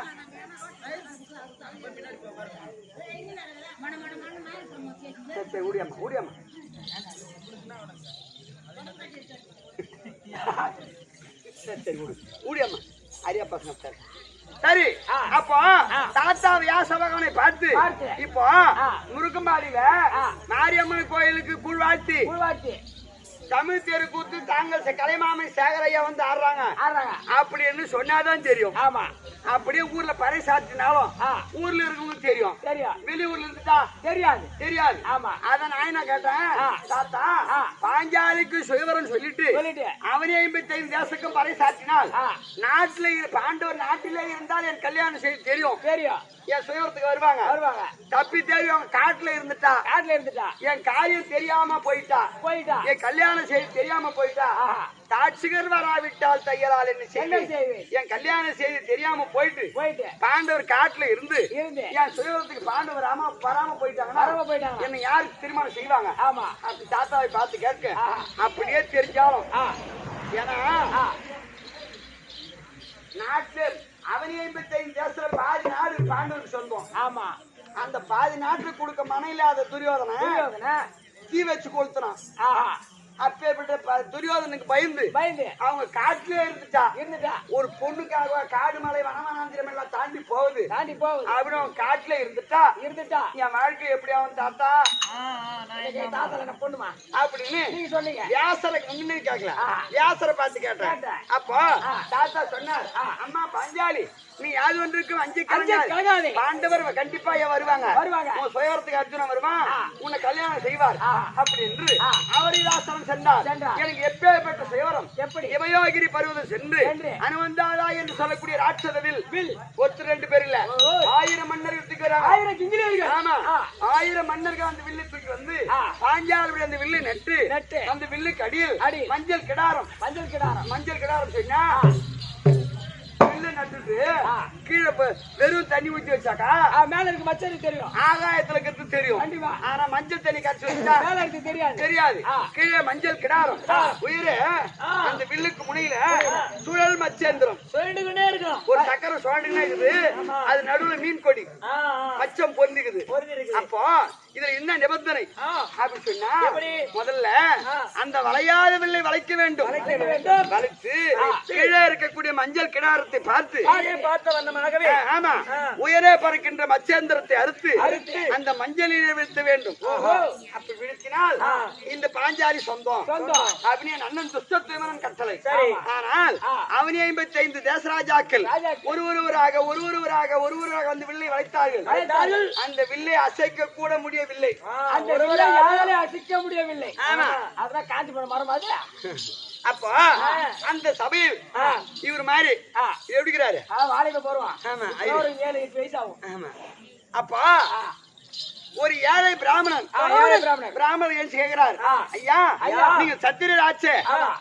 ஊடியம்மா ஊடியம்மா அரியா பசங்க சார். சரி, அப்போ தாத்தா வியாச பகவானை பார்த்து இப்போ முருகம்பாடியில மாரியம்மன் கோயிலுக்கு கூழ்வாழ்த்தி தமிழ் தெரு கூத்து தாங்கள் கலைமாமை சேகரையா வந்து ஆடுறாங்க அப்படின்னு சொன்னாதான் தெரியும். ஆமா, அப்படியே ஊர்ல பறை சாத்தினாலும் ஊர்ல இருக்கவங்க தெரியும், வெளியூர்ல இருந்துட்டா தெரியாது. ஆமா, அத நான் என்ன கேட்டேன், தாத்தா பாஞ்சாலிக்கு சுயவரம் சொல்லிட்டு அவனே 55 தேசத்துக்கும் பறை சாத்தினால் நாட்டுல பாண்டவர் நாட்டிலே இருந்தால் என் கல்யாணம் செய்ய தெரியும், என் சுயவரத்துக்கு வருவாங்க. தப்பி தேடி அவங்க காட்டுல இருந்துட்டா என் காரியம் தெரியாம போயிட்டா என் கல்யாணம் செய்ய தெரியாம போயிட்டா தாட்சிகர் வராவிட்டால் தையலால் என்ன செய்வேன். என் கல்யாணம் செய்து தெரியாம போயிட்டு பாண்டவர் காட்டுல இருந்து என் சுயவரத்துக்கு பாண்டவர் வராம போயிட்டாங்கன்னா என்ன யாருக்கு திருமணம் செய்வாங்க? அப்படி தாத்தாவை பார்த்து கேட்க அப்படியே தெரிஞ்சாலும் ஏன்னா நாட்டில் அவனி 55 தேசத்துல பாதி நாடு பாண்டவருக்கு சொந்தம். ஆமா. அந்த பாதி நாட்டுக்கு கொடுக்க மன இல்லாத துரியோதனை தீ வச்சு கொளுத்துறான். ஆஹா. அப்பேற்பட்ட துரியோதனுக்கு பயந்து அவங்க காட்டுலயே இருந்துட்டா. ஒரு பொண்ணுக்காக காடு மலை வனவனாந்திரம் எல்லாம் தாண்டி போகுது அப்படி அவன் காட்டுல இருந்துட்டா என் வாழ்க்கை எப்படி அவன் தாத்தா பொண்ணுமா அப்படின்னு நீங்க சொன்னீங்க. வியாசரை முன்னாடி கேட்கல, வியாசரை பார்த்து கேட்டேன். அப்போ தாத்தா சொன்னார், அம்மா பாஞ்சாலி நீ யாது ஒன்றுக்கு அஞ்சு கலங்காதே, பாண்டவர் கண்டிப்பா வருவாங்க, உன் சுயவரத்துக்கு அர்ஜுனன் வருவான், உன்னை கல்யாணம் செய்வார் அப்படி என்று அவரிதாசனம் சென்றார். எனக்கு எப்பேற்பட்ட சுயவரம் எப்படி இமயோகிரி பருவதம் சென்று அனுவந்தாதா என்று சொல்லக்கூடிய ராட்சதவில் ஒருத்தர் 2 பேர் இல்ல 1000 மன்னர்கள் தூக்கி வராங்க. ஆமா 1000 மன்னர்கள் அந்த வில்லை தூக்கி வந்து பாஞ்சாலுடைய அந்த வில்லை நட்டு அந்த வில்லுக்கு அடியில் மஞ்சள் கிடாரம் சொன்னா வில்லை நட்டுட்டு கீழே வெறும் தண்ணி ஊத்தி வச்சாக்கா மேல இருக்கு மச்சருக்கு தெரியும், ஆகாயத்துல இருக்கிறது தெரியும். ஆனா மஞ்சள் தண்ணி கரைச்சு வச்சா மேல இருக்கு தெரியாது. கீழே மஞ்சள் கிடாரம் உயிரே அந்த வில்லுக்கு முனையில சுழல் மச்சேந்திரம் இருக்கும். ஒரு சக்கரம் சுழண்டுனே இருக்குது. அது நடுவுல மீன் கொடி மச்சம் பொந்திக்குது. அப்போ இதுல என்ன நிபந்தனை அப்படி சொன்னா முதல்ல அந்த வளையாத வில்லை வளைக்க வேண்டும். வளைத்து கீழே இருக்கக்கூடிய மஞ்சள் கிடாரத்தை பார்த்து ஆமா உயரே பறக்கின்ற மச்சேந்திரத்தை அறுத்து அந்த மஞ்சளிலே வீழ்த்த வேண்டும். அப்படி வீழ்த்தினால் இந்த பாஞ்சாலி சொந்தம் அப்படின்னு என் அண்ணன் துஷ்டத்துவன் கட்டளை. ஆனால் அவனி 55 தேசராஜாக்கள் ஒருவராக வந்து வில்லை வளைத்தார்கள். அந்த வில்லை அசைக்க கூட முடியவில்லை. அசைக்க முடியவில்லை. அதான் காஞ்சி போன மரம் அது. அப்போ அந்த சபையில் இவர் மாதிரி எப்படிக்கிறாரு வாழைக்கு போடுவான். ஆமா 7-8 வயசு ஆகும். ஆமா அப்போ ஒரு ஏழை பிராமணன் ஏன் கேட்கிறார், ஐயா நீங்க சத்திரர் ஆச்சே,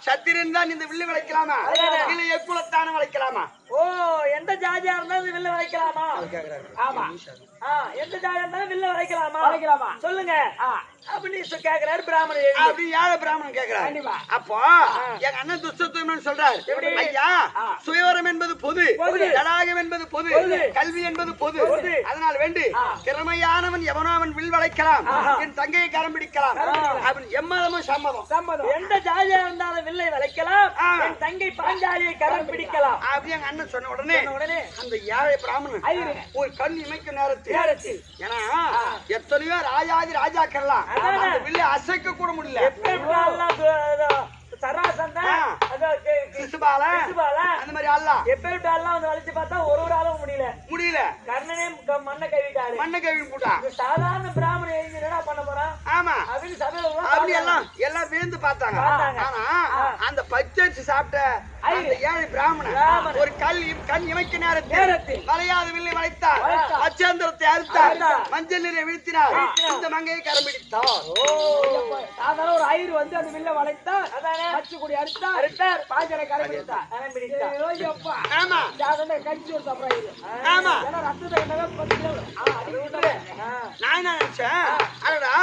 சத்திரன் தான் இந்த வில்லு விளைக்கலாமா இல்ல எக்குலத்தான விளைக்கலாமா? ஓ எந்த ஜாதியா இருந்தாலும் வில்லு விளைக்கலாமா? ஆமா எந்த ஜாதியா இருந்தாலும் வில்லு விளைக்கலாமா சொல்லுங்க அப்படின்னு கேக்குறாரு பிராமணன். அப்படி ஏழை பிராமணன் கேக்குறாரு. அப்போ எங்க அண்ணன் துஷ்டத்துவன் சொல்றாரு, ஐயா சுயவரம் என்பது பொது, தடாகம் என்பது பொது, கல்வி என்பது பொது. அதனால் வேண்டி திறமையானவன் எவனோ அவன் வில் வளைக்கலாம், என் தங்கையை கரம் பிடிக்கலாம் அப்படின்னு எம்மதமும் சம்மதம். எந்த ஜாதியா இருந்தாலும் வில்லை வளைக்கலாம், என் தங்கை பாஞ்சாலியை கரம் பிடிக்கலாம் அப்படி எங்க அண்ணன் சொன்ன உடனே அந்த ஏழை பிராமணன் ஒரு கண் இமைக்கும் நேரத்தில் ஏன்னா எத்தனையோ ராஜாக்கெல்லாம் வில்லை அசைக்க கூட முடியல. அந்த மாதிரி ஆள்லாம் வந்து வளைச்சு பார்த்தா ஒரு ஆளும் முடியல. கர்ணனே மண்ணை கழுவி போட்டான். சாதாரண பிராமணன் என்னடா பண்ண போறான்? ஆமா அப்படின்னு சபையில அப்படி எல்லாம் வியந்து பார்த்தாங்க. ஆனா அந்த பச்சரிசி சாப்பிட்ட அந்த ஏழை பிராமணன் ஒரு கண் இமைக்க நேரத்தில் வளையாத வில்லை வளைத்தார், மச்சேந்திரத்தை அறுத்தார், மஞ்சள் நீரை வீழ்த்தினார், இந்த மங்கையை கரம் பிடித்தார். சாதாரண ஒரு ஐயர் வந்து அந்த வில்லை வளைத்தார், மச்சு கொடி அறுத்தார், பாஞ்சரை கரம் பிடித்தார். ஆமா கட்சி ஒரு சாப்பிடுறாரு. ஆமா ரத்தத்தை நான் என்ன நினைச்சேன், அடடா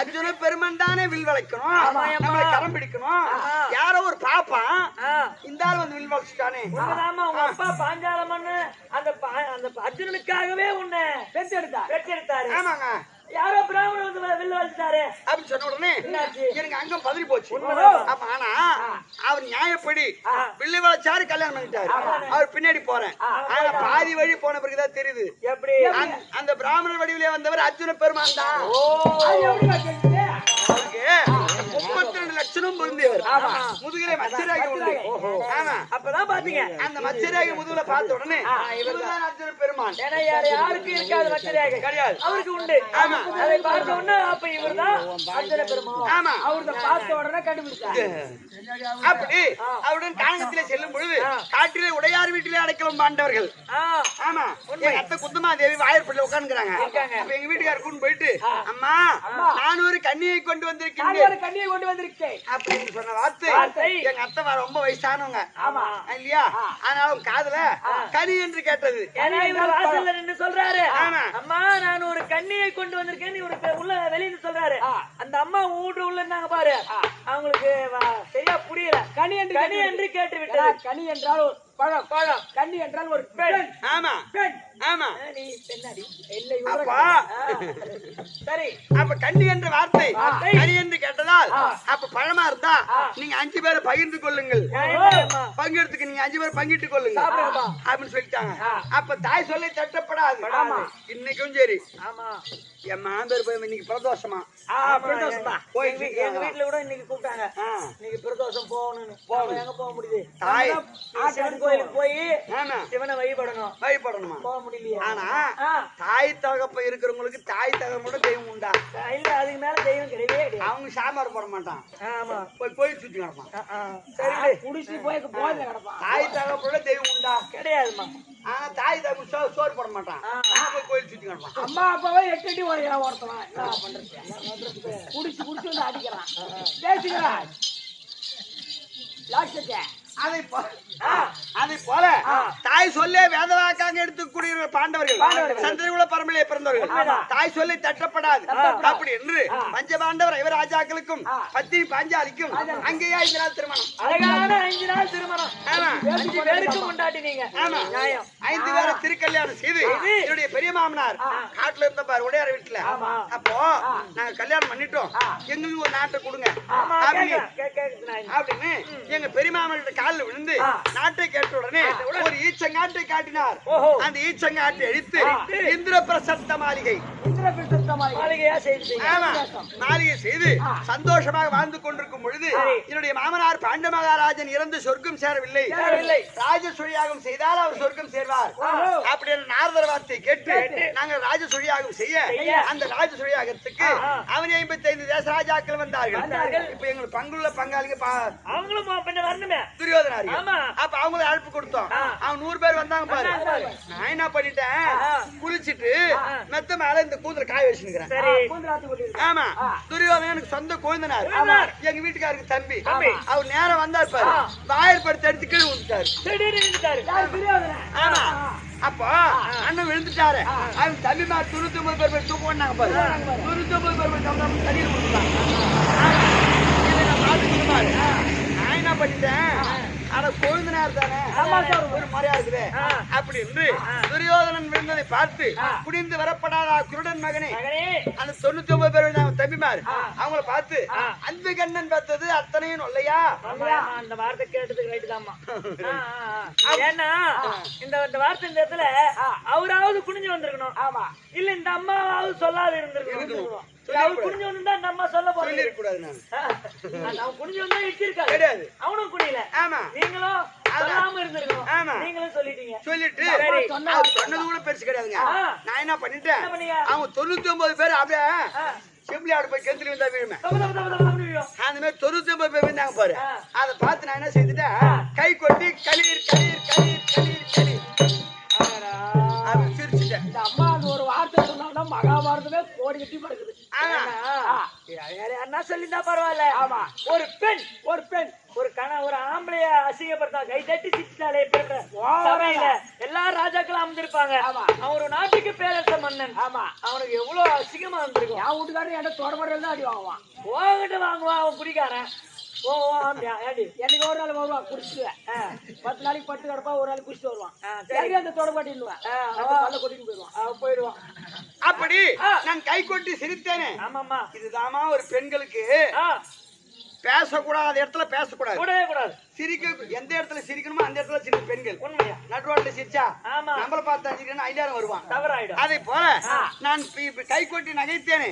அர்ஜுன பெருமன் தானே வில் வளைக்கணும், நம்மளை கரம் பிடிக்கணும். யாரோ ஒரு பாப்பான் இந்த ஆள் வந்து வில் வளைச்சுட்டானே. உங்க அப்பா பாஞ்சாலமன்னு அந்த அர்ஜுனனுக்காகவே உன்னை பெற்றெடுத்தாரு. ஆமாங்க யாரோ பிராமணன் வந்து வில்ல வளைச்சிட்டாரு அப்படின்னு சொன்ன உடனே எனக்கு அங்கம் பதறி போச்சு. அப்ப ஆனா அவர் நியாயப்படி வில்லு வளைச்சாரு, கல்யாணம் பண்ணிட்டாரு. அவர் பின்னாடி போறேன். ஆனா பாதி வழி போன பிறகுதான் தெரியுது எப்படி அந்த பிராமணர் வடிவிலே வந்தவர் அர்ஜுன பெருமான் தான். 32 லட்சம் பொருந்தியவர். முதுகிலே மச்சராகி உண்டு. அப்பதான் பாத்தீங்க அந்த மச்சராகி முதுகுல பார்த்த உடனே இவர்தான் அர்ஜுன பெருமான். ஏன்னா யாருக்கு இருக்காது மச்சராகி, கிடையாது, அவருக்கு உண்டு. அதை பார்த்த உடனே அப்ப இவர்தான் அர்ஜுன பெருமான். ஆமா அவர்த பார்த்த உடனே கண்டுபிடிச்சார். அப்படி அவருடன் கானகத்திலே செல்லும் பொழுது காட்டிலே உடையார் வீட்டிலே அடைக்கலம் பாண்டவர்கள். ஆமா, எங்க அத்தை குந்தமா தேவி வாயற்படியில உட்கார்ந்துக்கிறாங்க. அப்ப எங்க வீட்டுக்காரர் கூண்டு போயிட்டு, அம்மா நான் ஒரு கன்னியை கொண்டு வந்திருக்கேன் கண்ணியை கொண்டு வந்திருக்கேன் அப்படின்னு சொன்ன வார்த்தை எங்க அத்தை ரொம்ப வயசானவங்க இல்லையா, அதனால அவங்க காதுல கனி என்று கேட்டது. வாசல்ல நின்னு சொல்றாரு, ஆமா. அம்மா நான் ஒரு கண்ணியை கொண்டு வந்திருக்கேன் இவருக்கு உள்ள வெளியில சொல்றாரு. அந்த அம்மா வீட்டு உள்ள இருந்தாங்க பாரு, அவங்களுக்கு சரியா புரியல. கனி என்று கேட்டு விட்டது. கனி என்றால் ஒரு பழம், பழம். கன்னி என்றால் ஒரு பெண். ஆமா, பெண். ஆமா. நீ பெண்ணாடி இல்லை, அப்பா சரி. அப்ப கண்ணி என்ற வார்த்தை கனி என்று கேட்டதால், அப்ப பழமா இருந்தா நீங்க 5 பேரை பகிர்ந்து கொள்ளுங்கள், பங்கெடுத்துக்கு நீங்க 5 பேர் பங்கிட்டு கொள்ளுங்க அப்படின்னு சொல்லிட்டாங்க. அப்ப தாய் சொல்லை தட்டப்படாது. இன்னைக்கும் சரி. ஆமா, என் மாந்தர் போய் இன்னைக்கு பிரதோஷமா போயிட்டு எங்க வீட்டுல கூட இன்னைக்கு கூப்பிட்டாங்க, இன்னைக்கு பிரதோஷம் போகணும்னு. எங்க போக முடியுது? தாய் சிவன் கோயிலுக்கு போய் ஆமா சிவனை வழிபடணுமா? போக முடியலையா? ஆனா தாய் தகப்ப இருக்கிறவங்களுக்கு தாய் தகப்போட தெய்வம் உண்டா? இல்ல, அதுக்கு மேல தெய்வம் கிடையவே கிடையாது. அவங்க சாம்பார் போட மாட்டான். ஆமா, போய் கோயில் சுத்தி கிடப்பான். சரி, குடிச்சு போய் போய் கிடப்பான். தாய் தகப்போட தெய்வம் உண்டா? கிடையாதுமா. ஆனா தாய் தகப்பு சோறு போட மாட்டான். போய் கோயில் சுத்தி கிடப்பான். அம்மா அப்பாவே 8 அடி ஒருத்தவன் என்ன பண்றது? குடிச்சு குடிச்சு வந்து அடிக்கிறான், பேசுகிறான். அதை போல தாய் சொல்லே வேதவாக்காக எடுத்துக்கூடிய பாண்டவர்கள் சந்திரகுல பரம்பரையிலே பிறந்தவர்கள். தாய் சொல்லை தட்டப்படாது அப்படி என்று பஞ்சபாண்டவர் யுவராஜாக்களுக்கும் பத்தினி பாஞ்சாலிக்கும் அங்கேயே 5 நாள் திருமணம். அழகான 5 நாள் திருமணம். ஆமா, 5 பேருக்கு கொண்டாடினீங்க. ஆமா, 5 பேரை திருக்கல்யாணம் செய்து என்னுடைய பெரிய மாமனார் காட்டுல இருந்த பாரு உடையார் வீட்டுல. அப்போ நாங்க கல்யாணம் பண்ணிட்டோம், எங்களுக்கு ஒரு நாட்டை கொடுங்க அப்படின்னு எங்க பெரிய மாமனார் காலில் விழுந்து நாட்டை கேட்ட உடனே ஒரு ஈச்சங்காட்டை காட்டினார். அந்த ஈச்சங்காட்டை அடித்து இந்திரபிரசத்த மாளிகை மாளிகை செய்து சந்தோஷமாக வாழ்ந்து கொண்டிருக்கும் பொழுது என்னுடைய மாமனார் பாண்ட மகாராஜன் இறந்து சொர்க்கம் சேரவில்லை, ராஜசுழியாகம் செய்தால் அவர் சொர்க்கம் சேர்வார் அப்படி என்ற நாரதர் வார்த்தை கேட்டு நாங்கள் ராஜசுழியாகம் செய்ய அந்த ராஜசுழியாகத்துக்கு அவன் 55 தேசராஜாக்கள் வந்தார்கள். இப்ப எங்களுக்கு பங்குள்ள பங்காளிங்க அவங்களும் வரணுமே துரியோதனாரி. அப்ப அவங்களுக்கு அழைப்பு கொடுத்தோம். அவங்க 100 பேர் வந்தாங்க பாரு. நான் என்ன பண்ணிட்டேன், குளிச்சுட்டு மெத்த மேல இந்த கூந்தல காய வச்சுக்கிறேன். ஆமா, துரியோதனன் எனக்கு சொந்த கொழுந்தனார், எங்க வீட்டுக்காருக்கு தம்பி. அவர் நேரம் வந்தார் பாரு, வாயற்படுத்தி எடுத்து கீழே விழுந்துட்டாரு. ஆமா, அப்போ அண்ணன் விழுந்துட்டாரு. அவன் தம்பி மேல 99 பேர் போய் தூக்கம் பண்ணாங்க பாரு. 99 பேர் போய் தண்ணியில் கொடுத்தாங்க. நான் என்ன பண்ணிட்டேன், ஆனா கொழுந்தனார் தானே ஒரு முறையா இருக்குது அப்படி என்று துரியோதனன் விழுந்ததை பார்த்து குடிந்து வரப்படாத குருடன் மகனே அந்த 99 பேர் தம்பிமார் அவங்கள பார்த்து அந்த கண்ணன் பார்த்தது அத்தனையும் இல்லையா? அந்த வார்த்தை கேட்டதுக்கு ரைட்டு தான்மா. ஏன்னா இந்த வார்த்தை இந்த இடத்துல அவராவது குனிஞ்சு வந்திருக்கணும். ஆமா, இல்ல இந்த அம்மாவாவது சொல்லாது இருந்திருக்கணும். அவர் குனிஞ்சு வந்தா நம்ம சொல்ல போறோம். அவன் குனிஞ்சு வந்தா இடிச்சிருக்காரு கிடையாது, அவனும் குனியல. ஆமா, நீங்களும் சொல்லாம இருந்திருக்கணும். ஆமா, நீங்களும் சொல்லிட்டீங்க. சொல்லிட்டு சொன்னது கூட பெருசு கிடையாதுங்க. நான் என்ன பண்ணிட்டேன், அவங்க 99 பேர் அப்படியே செம்பிளியாடு போய் கெந்திரி வந்தா விழுமே அந்த மாதிரி 99 பேர் விழுந்தாங்க பாரு. அதை பார்த்து நான் என்ன செய்துட்டேன், கை கொட்டி களீர் களீர் களீர் களீர் களீர் சிரிச்சுட்டேன். இந்த அம்மா அது ஒரு வார்த்தை சொன்னா மகாபாரதமே கோடி கட்டி படுக்குது. அண்ணா சொல்லிந்தா பரவாயில்ல. ஆமா, ஒரு பெண் ஒரு ஆம்பளைய அசிங்கப்படுத்தா கை தட்டி சிரிச்சாலே சபையில எல்லா ராஜாக்களும் அமர்ந்திருப்பாங்க. அவன் ஒரு நாட்டுக்கு பேரரச மன்னன். ஆமா, அவனுக்கு எவ்வளவு அசிங்கமா இருந்திருக்கும். என் வீட்டுக்காரன் என்கிட்ட தொடர்பு தான் அடி வாங்குவான். உங்ககிட்ட வாங்குவான், அவன் குடிக்காரன். எனக்கு ஒரு நாள் வருவான் குடிச்சுவேன், 10 நாளைக்கு பட்டு கிடப்பா, ஒரு நாள் குடிச்சுட்டு வருவான். அந்த தொடர்பு கொட்டிட்டு போயிடுவான். அப்படி நான் கை கொட்டி சிரித்தேனே. ஆமாமா, இதுதாமா ஒரு பெண்களுக்கு பேசக்கூடாத இடத்துல பேசக்கூடாது, கூடவே கூடாது. சிரிக்க எந்த இடத்துல சிரிக்கணுமோ அந்த இடத்துல சிரிக்கும் பெண்கள். உண்மையா நடுவாட்டில சிரிச்சா நம்மள பார்த்தா சிரிக்கணும் 5000 வருவான். அதே போல நான் கை கொட்டி நகைத்தேனே.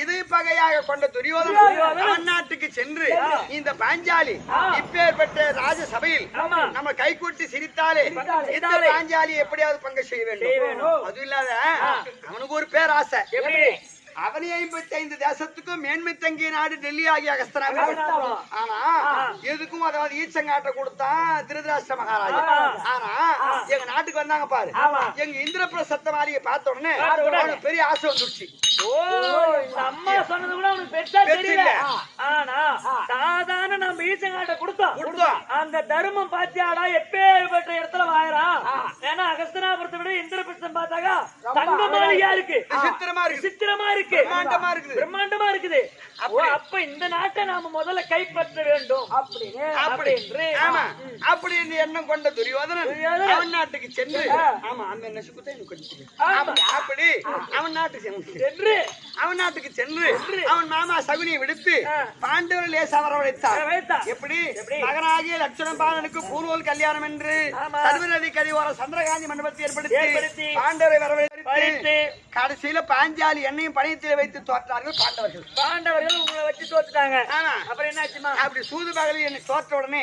இதை பகையாக கொண்ட துரியோதனன் நாட்டுக்கு சென்று இந்த பாஞ்சாலி இப்பேற்பட்ட ராஜசபையில் நம்ம கை கொட்டி சிரித்தாலே இந்த பாஞ்சாலி எப்படியாவது பங்கு செய்ய வேண்டும். அது இல்லாத அவனுக்கு ஒரு பேர் ஆசை. அவனி 55 தேசத்துக்கும் மேன்மை தங்கிய நாடு டெல்லி ஆகிய அகஸ்தனாபுரம். ஆனா எதுக்கும் அதாவது ஈச்சங்காட்ட கொடுத்தான் திருதராஷ்டிர மகாராஜா. ஆனா எங்க நாட்டுக்கு வந்தாங்க பாரு, எங்க இந்திரபிரசத்த மாதிரியை பார்த்த உடனே அவனுக்கு பெரிய ஆசை வந்துருச்சு. ஓ, இந்த அம்மா சொன்னது கூட அவனுக்கு பெருசா தெரியல. ஆனா சாதாரண நம்ம ஈச்சங்காட்ட கொடுத்தோம், அந்த தர்மம் பாத்தியாடா எப்பேற்பட்ட இடத்துல வாயறான். ஏன்னா அகஸ்தனாபுரத்தை விட இந்திரபிரசம் பார்த்தாக்கா தங்க மாளிகையா இருக்கு, சித்திரமா இருக்கு, பிரம்மாண்டமா இருக்குது. அப்ப இந்த நாட்டை நாம முதல்ல கைப்பற்ற வேண்டும் அப்படின்னு எண்ணம் கொண்ட துரியோதனன் அவன் நாட்டுக்கு சென்று அப்படி அவன் நாட்டுக்கு சென்று அவன் மாமா சகுனியை விடுத்து பாண்டவர் லேசா வரவழைத்தார். எப்படி மகனாகிய லட்சுமணபாலனுக்கு பூர்வல் கல்யாணம் என்று சர்வநதி கரையோர சந்திரகாந்தி மண்டபத்தை ஏற்படுத்தி பாண்டவரை வரவழைத்து கடைசியில பாஞ்சாலி என்னையும் பணியத்தில் வைத்து தோற்றார்கள் பாண்டவர்கள் உங்களை வச்சு தோத்துட்டாங்க. அப்புறம் என்னாச்சுமா? அப்படி சூது பகலில் என்னை தோற்ற உடனே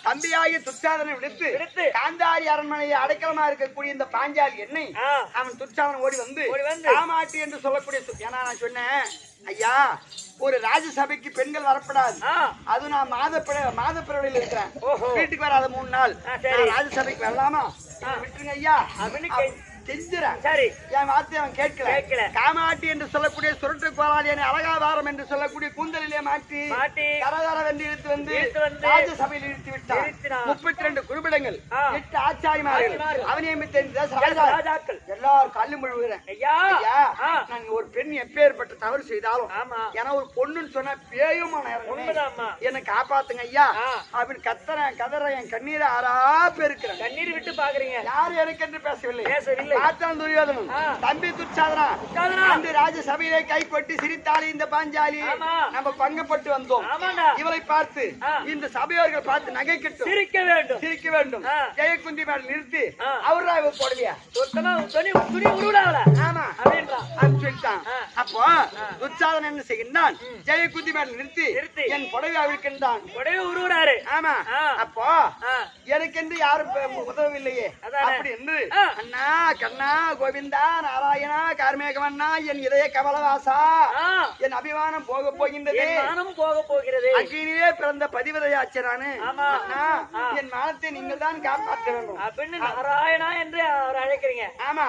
தம்பியாகிய துச்சாதனை விடுத்து காந்தாரி அரண்மனையை அடைக்கலமா இருக்கக்கூடிய இந்த பாஞ்சாலி என்னை அவன் துச்சாதன் ஓடி வந்து காமாட்டி என்று சொல்லக்கூடிய ஏன்னா நான் சொன்னேன், ஐயா ஒரு ராஜசபைக்கு பெண்கள் வரப்படாது, அது நான் மாதப்பிறவையில் இருக்கிறேன், வீட்டுக்கு வராத 3 நாள் ராஜசபைக்கு வரலாமா விட்டுருங்க ஐயா அப்படின்னு செஞ்சுறேன். சரி, என் வார்த்தை அவன் கேட்கல. காமாட்டி என்று சொல்லக்கூடிய சுருட்டு கோலாளியான அழகாதாரம் என்று சொல்லக்கூடிய கூந்தலிலே மாட்டி கரதரவென்று இழுத்து வந்து ராஜசபையில் இழுத்து விட்டான். 32 குருபிடங்கள், 8 ஆச்சாரிமார்கள், அவனை ராஜாக்கள் எல்லாரும் கல்லு முழுகிறேன். ஐயா நான் ஒரு பெண் எப்பேற்பட்ட தவறு செய்தாலும் ஏன்னா ஒரு பொண்ணுன்னு சொன்னா பேயும் என்னை காப்பாத்துங்க ஐயா அப்படின்னு கதற என் கண்ணீரை ஆறா பெருக்கிறேன். கண்ணீர் விட்டு பாக்குறீங்க, யாரும் எனக்கு என்று பேசவில்லை. தம்பி துச்சாதனா அந்த ராஜசபையிலே கைப்பற்றி சிரித்தாலே இந்த பாஞ்சாலி நம்ம பங்கப்பட்டு வந்தோம். இவரை பார்த்து இந்த சபையோர்கள் பார்த்து நகைக்கட்டும், சிரிக்க வேண்டும். ஜெயக்குந்தி மேல நிறுத்தி அவரா இவ போடலையா அப்போ துச்சாதன் என்ன செய்கின்றான், ஜெயக்குந்தி மேல நிறுத்தி என் புடவை அவிழ்க்கின்றான். உருவுறாரு. ஆமா, அப்போ எனக்கென்று யாரும் உதவவில்லையே அப்படி என்று அண்ணா கண்ணா கோவிந்தா நாராயணா கார்மேகமண்ணா என் இதய கமலவாசா என் அபிமானம் போக போகின்றது, அக்கினியே பிறந்த பதிவதையாச்சு நானு. என் மானத்தை நீங்கள் தான் காப்பாற்ற வேண்டும் அப்படின்னு நாராயணா என்று அவர் அழைக்கிறீங்க. ஆமா,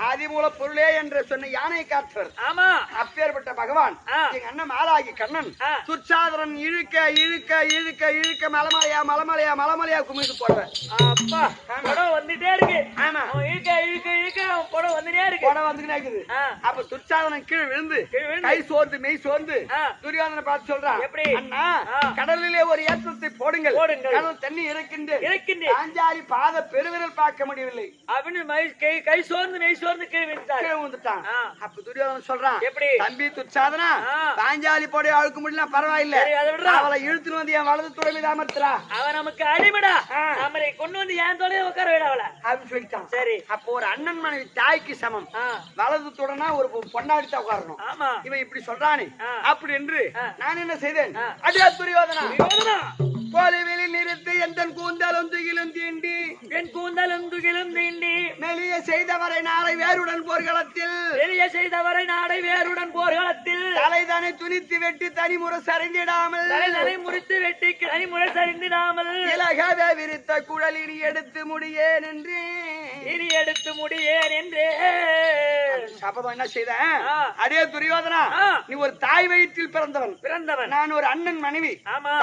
ஆதிமூல பொருளே என்று சொன்ன யானை காத்தவர். ஆமா, அப்பேற்பட்ட பகவான் எங்க அண்ணன் மாலாகி கண்ணன் துச்சாதரன் இழுக்க இழுக்க இழுக்க இழுக்க மலமலையா குமிழ்ந்து போடுறேன். அப்பா படம் வந்துட்டே இருக்கு. ஆமா, இழுக்க இழுக்க இழுக்க படம் வந்துட்டே இருக்கு. படம் வந்துட்டே இருக்குது. அப்ப துச்சாதனன் கீழே விழுந்து கை சோர்ந்து மெய் சோர்ந்து துரியோதனை பார்த்து சொல்றான், எப்படி அண்ணா கடலிலே ஒரு ஏற்றத்தை போடுங்கள், கடல் தண்ணி இருக்கின்ற பாஞ்சாலி பாத பெருவிரல் பார்க்க முடியவில்லை அப்படின்னு கை சோர்ந்து மெய் சோர்ந்து கீழே விழுந்துட்டான். அப்ப துரியோதனன் சொல்றான், எப்படி தம்பி துச்சாதனா பாஞ்சாலி போட அழுக்க முடியல பரவாயில்லை, அவளை இழுத்துன்னு வந்து என் வலது துறை மீது அமர்த்துறா, அவன் நமக்கு அடிமடா, நம்மளை கொண்டு வந்து என் தொலைய உட்கார விட அவளை அப்படின்னு சொல்லிட்டான். சரி, அப்போ ஒரு அண்ணன் மனைவி தாய்க்கு சமம், வலது தொடனா ஒரு பொண்ணாடித்தான் உட்காரணும். இவன் இப்படி சொல்றானே அப்படி என்று நான் என்ன செய்தேன், அடியா துரியோதனா கோலிவில் நிறுத்தி என் கூந்தலும் துகிலும் தீண்டி மெலிய செய்தவரை நாளை வேறுடன் போர்க்களத்தில் தலைதானை துணித்து வெட்டி தனிமுறை சரிந்திடாமல் இலகவே விரித்த குழல் இனி எடுத்து முடியேன் என்று சபதம் என்ன செய்தேன், அடே துரியோதனா நீ ஒரு தாய் வயிற்றில் பிறந்தவன், நான் ஒரு அண்ணன் மனைவி,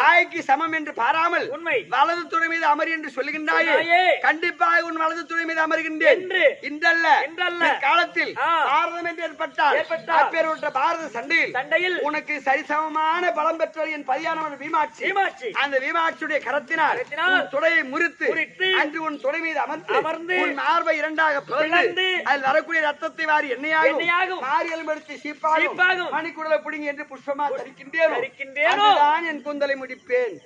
தாய்க்கு சமம் என்று பாராமல் உண்மை வலது துணை மீது அமர் என்று சொல்லுகின்றாயே, கண்டிப்பாக உன் வலது துணை மீது அமர்கின்றேன். இன்றல்ல காலத்தில் பாரதம் என்று ஏற்பட்டால் அப்பேற்பட்ட பாரத சண்டையில் உனக்கு சரிசமமான பலம் பெற்றவர் என் பதியானவன் வீமாட்சி. அந்த வீமாட்சியுடைய கரத்தினால் துடையை முறித்து அன்று உன் துணை மீது அமர்ந்து உன் மார்பை இரண்டாக பிளந்து அதில் வரக்கூடிய ரத்தத்தை வாரி எண்ணெயாகும் மாறி எலும்பெடுத்து சீப்பாகும் மணிக்குடலை புடிங்கி என்று புஷ்பமா தரிக்கின்றேன். அதுதான் என் கூந்தலை முடிப்பேன்.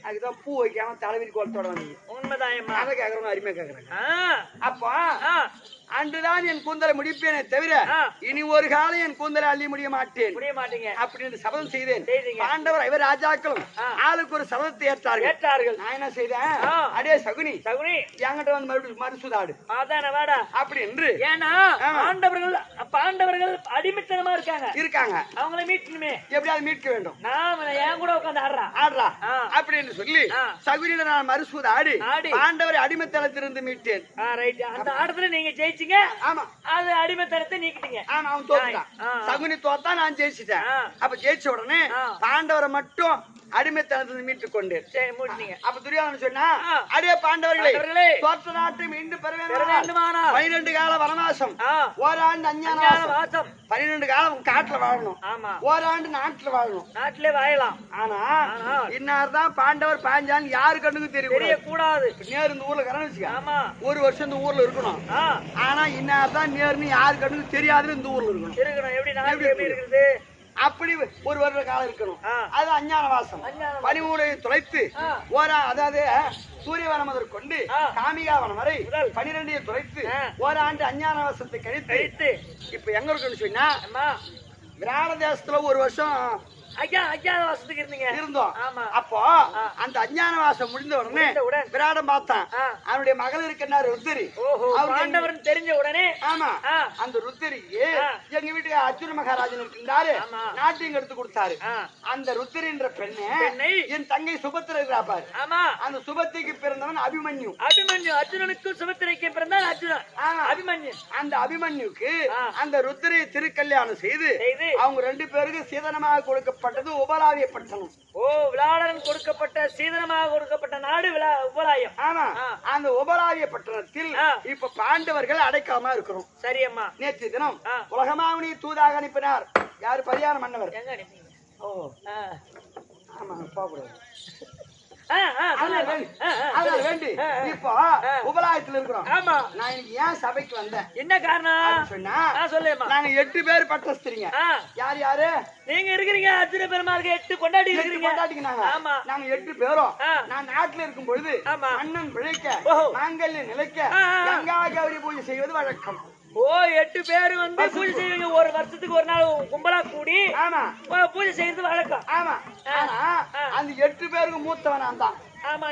அதுதான் பூ வைக்காம தலைவிரி கோலத்தோட வந்து உண்மைதான் அதை கேக்குறவங்க அருமையா கேக்குறாங்க. அப்போ அன்றுதான் என் கூந்தலை முடிப்பேனே தவிர இனி ஒரு காலம் என் கூந்தலை அள்ளி முடிய மாட்டேன் அப்படின்னு சபதம் செய்தேன். பாண்டவர் இவர் ராஜாக்களும் ஆளுக்கு ஒரு சபதத்தை ஏற்றார்கள். நான் என்ன செய்தேன், அடே சகுனி என்கிட்ட வந்து மறுபடியும் மறுசுதாடு அதான வாடா அப்படி என்று ஏன்னா ஆமா. பாண்டவர்கள் அடிமைத்தனமா இருக்காங்க அவங்கள மீட்கணுமே எப்படியாவது மீட்க வேண்டும் நான் என் கூட உட்காந்து ஆடுறான் ஆடுறா அப்படின்னு சொல்லி சகுனியில நான் மறுசுதாடி பாண்டவரை அடிமைத்தனத்திலிருந்து மீட்டேன் ரைட் அந்த ஆட்டத்துல நீங்க ஜெயிச்சீங்க ஆமா அது அடிமைத்தனத்தை நீக்கிட்டீங்க ஆமா அவன் தோத்துட்டான் சகுனி தோத்தா நான் ஜெயிச்சிட்டேன் அப்ப ஜெயிச்ச உடனே பாண்டவரை மட்டும் அடிமைத்தனத்தை மீட்டுக் கொண்டேன் சரி மூடினீங்க அப்ப துரியோதனன் சொன்னா அடே பாண்டவர்களே தோற்ற நாட்டை மீண்டும் பெற வேண்டுமானால் 12 கால வனவாசம் ஓராண்டு அஞ்ஞானவாசம் 12 காலம் காட்டுல வாழணும் ஆமா ஓராண்டு நாட்டுல வாழணும் நாட்டிலே வாழலாம் ஆனா இன்னார்தான் பாண்டவர் பாஞ்சாலும் யாரு கண்ணுக்கு தெரியக்கூடாது நேரு இந்த ஊர்ல கரணம் வச்சுக்க ஆமா ஒரு வருஷம் இந்த ஊர்ல இருக்கணும் ஆனா இன்னார்தான் நேருன்னு யாரு கண்ணுக்கு தெரியாதுன்னு இந்த ஊர்ல இருக்கணும் எப்படி நாடு எப்படி இருக்குது அப்படி ஒரு வருட காலம் இருக்கணும் அது அஞ்ஞானவாசம் 13 தொலைத்து அதாவது சூரியவனம் முதல் கொண்டு காமிகாவனம் வரை 12 தொலைத்து ஓராண்டு அஞ்ஞானவாசத்தை கழித்து இப்ப எங்க இருக்குன்னு சொன்னா விராட தேசத்துல ஒரு வருஷம் அஞ்ஞானவாசத்துக்கு இருந்தோம் அப்போ அந்த அஞ்ஞானவாசம் முடிந்த உடனே விராடம் பார்த்தான் அவனுடைய மகள் இருக்கிறார் ருத்திரி பாண்டவர் தெரிஞ்ச உடனே ஆமா அந்த ருத்திரிக்கு எங்க வீட்டுக்கு அர்ஜுன மகாராஜன் இருக்கின்றாரு நாட்டையும் எடுத்து கொடுத்தாரு அந்த ருத்திரின்ற பெண்ணை என் தங்கை சுபத்திரை இருக்கிறாப்பாரு அந்த சுபத்திரிக்கு பிறந்தவன் அபிமன்யு அர்ஜுனனுக்கும் சுபத்திரைக்கு பிறந்தான் அர்ஜுனன் அபிமன்யு அந்த அபிமன்யுக்கு அந்த ருத்திரையை திருக்கல்யாணம் செய்து அவங்க 2 பேருக்கு சீதனமாக கொடுக்கப்பட்டது உபலாவிய பட்டணம் விளாடன் கொடுக்கப்பட்ட சீதனமாக கொடுக்கப்பட்ட நாடு உபலாயம் ஆமா அந்த உபலாவிய பட்டணத்தில் இப்ப பாண்டவர்கள் அடைக்காம இருக்கிறோம் சரியம்மா நேற்று தினம் உலகமாவணி தூதாக அனுப்பினார் யாரு பரியார மன்னவர் எங்க அனுப்பிங்க ஆமா போகக்கூடாது வேண்டி இப்போ உபலாயத்துல இருக்கிறோம் நான் இன்னைக்கு ஏன் சபைக்கு வந்தேன் என்ன காரணம் சொன்னா சொல்லுமா நாங்க 8 பேர் பட்டஸ்திரிங்க யார் யாரு நீங்க இருக்கிறீங்க அர்ஜுன பெருமாளுக்கு 8 கொண்டாடி கொண்டாடிங்க நாங்க 8 பேரும் நான் நாட்டுல இருக்கும் பொழுது அண்ணன் பிழைக்க மாங்கல்யம் நிலைக்க கங்கா கௌரி பூஜை செய்வது வழக்கம் 8 பேர் வந்து பூஜை செய்வீங்க ஒரு வருஷத்துக்கு ஒரு நாள் கும்பலா கூடி பூஜை செய்யறது வழக்கம் அந்த 8 பேருக்கு மூத்தவன் நான் தான்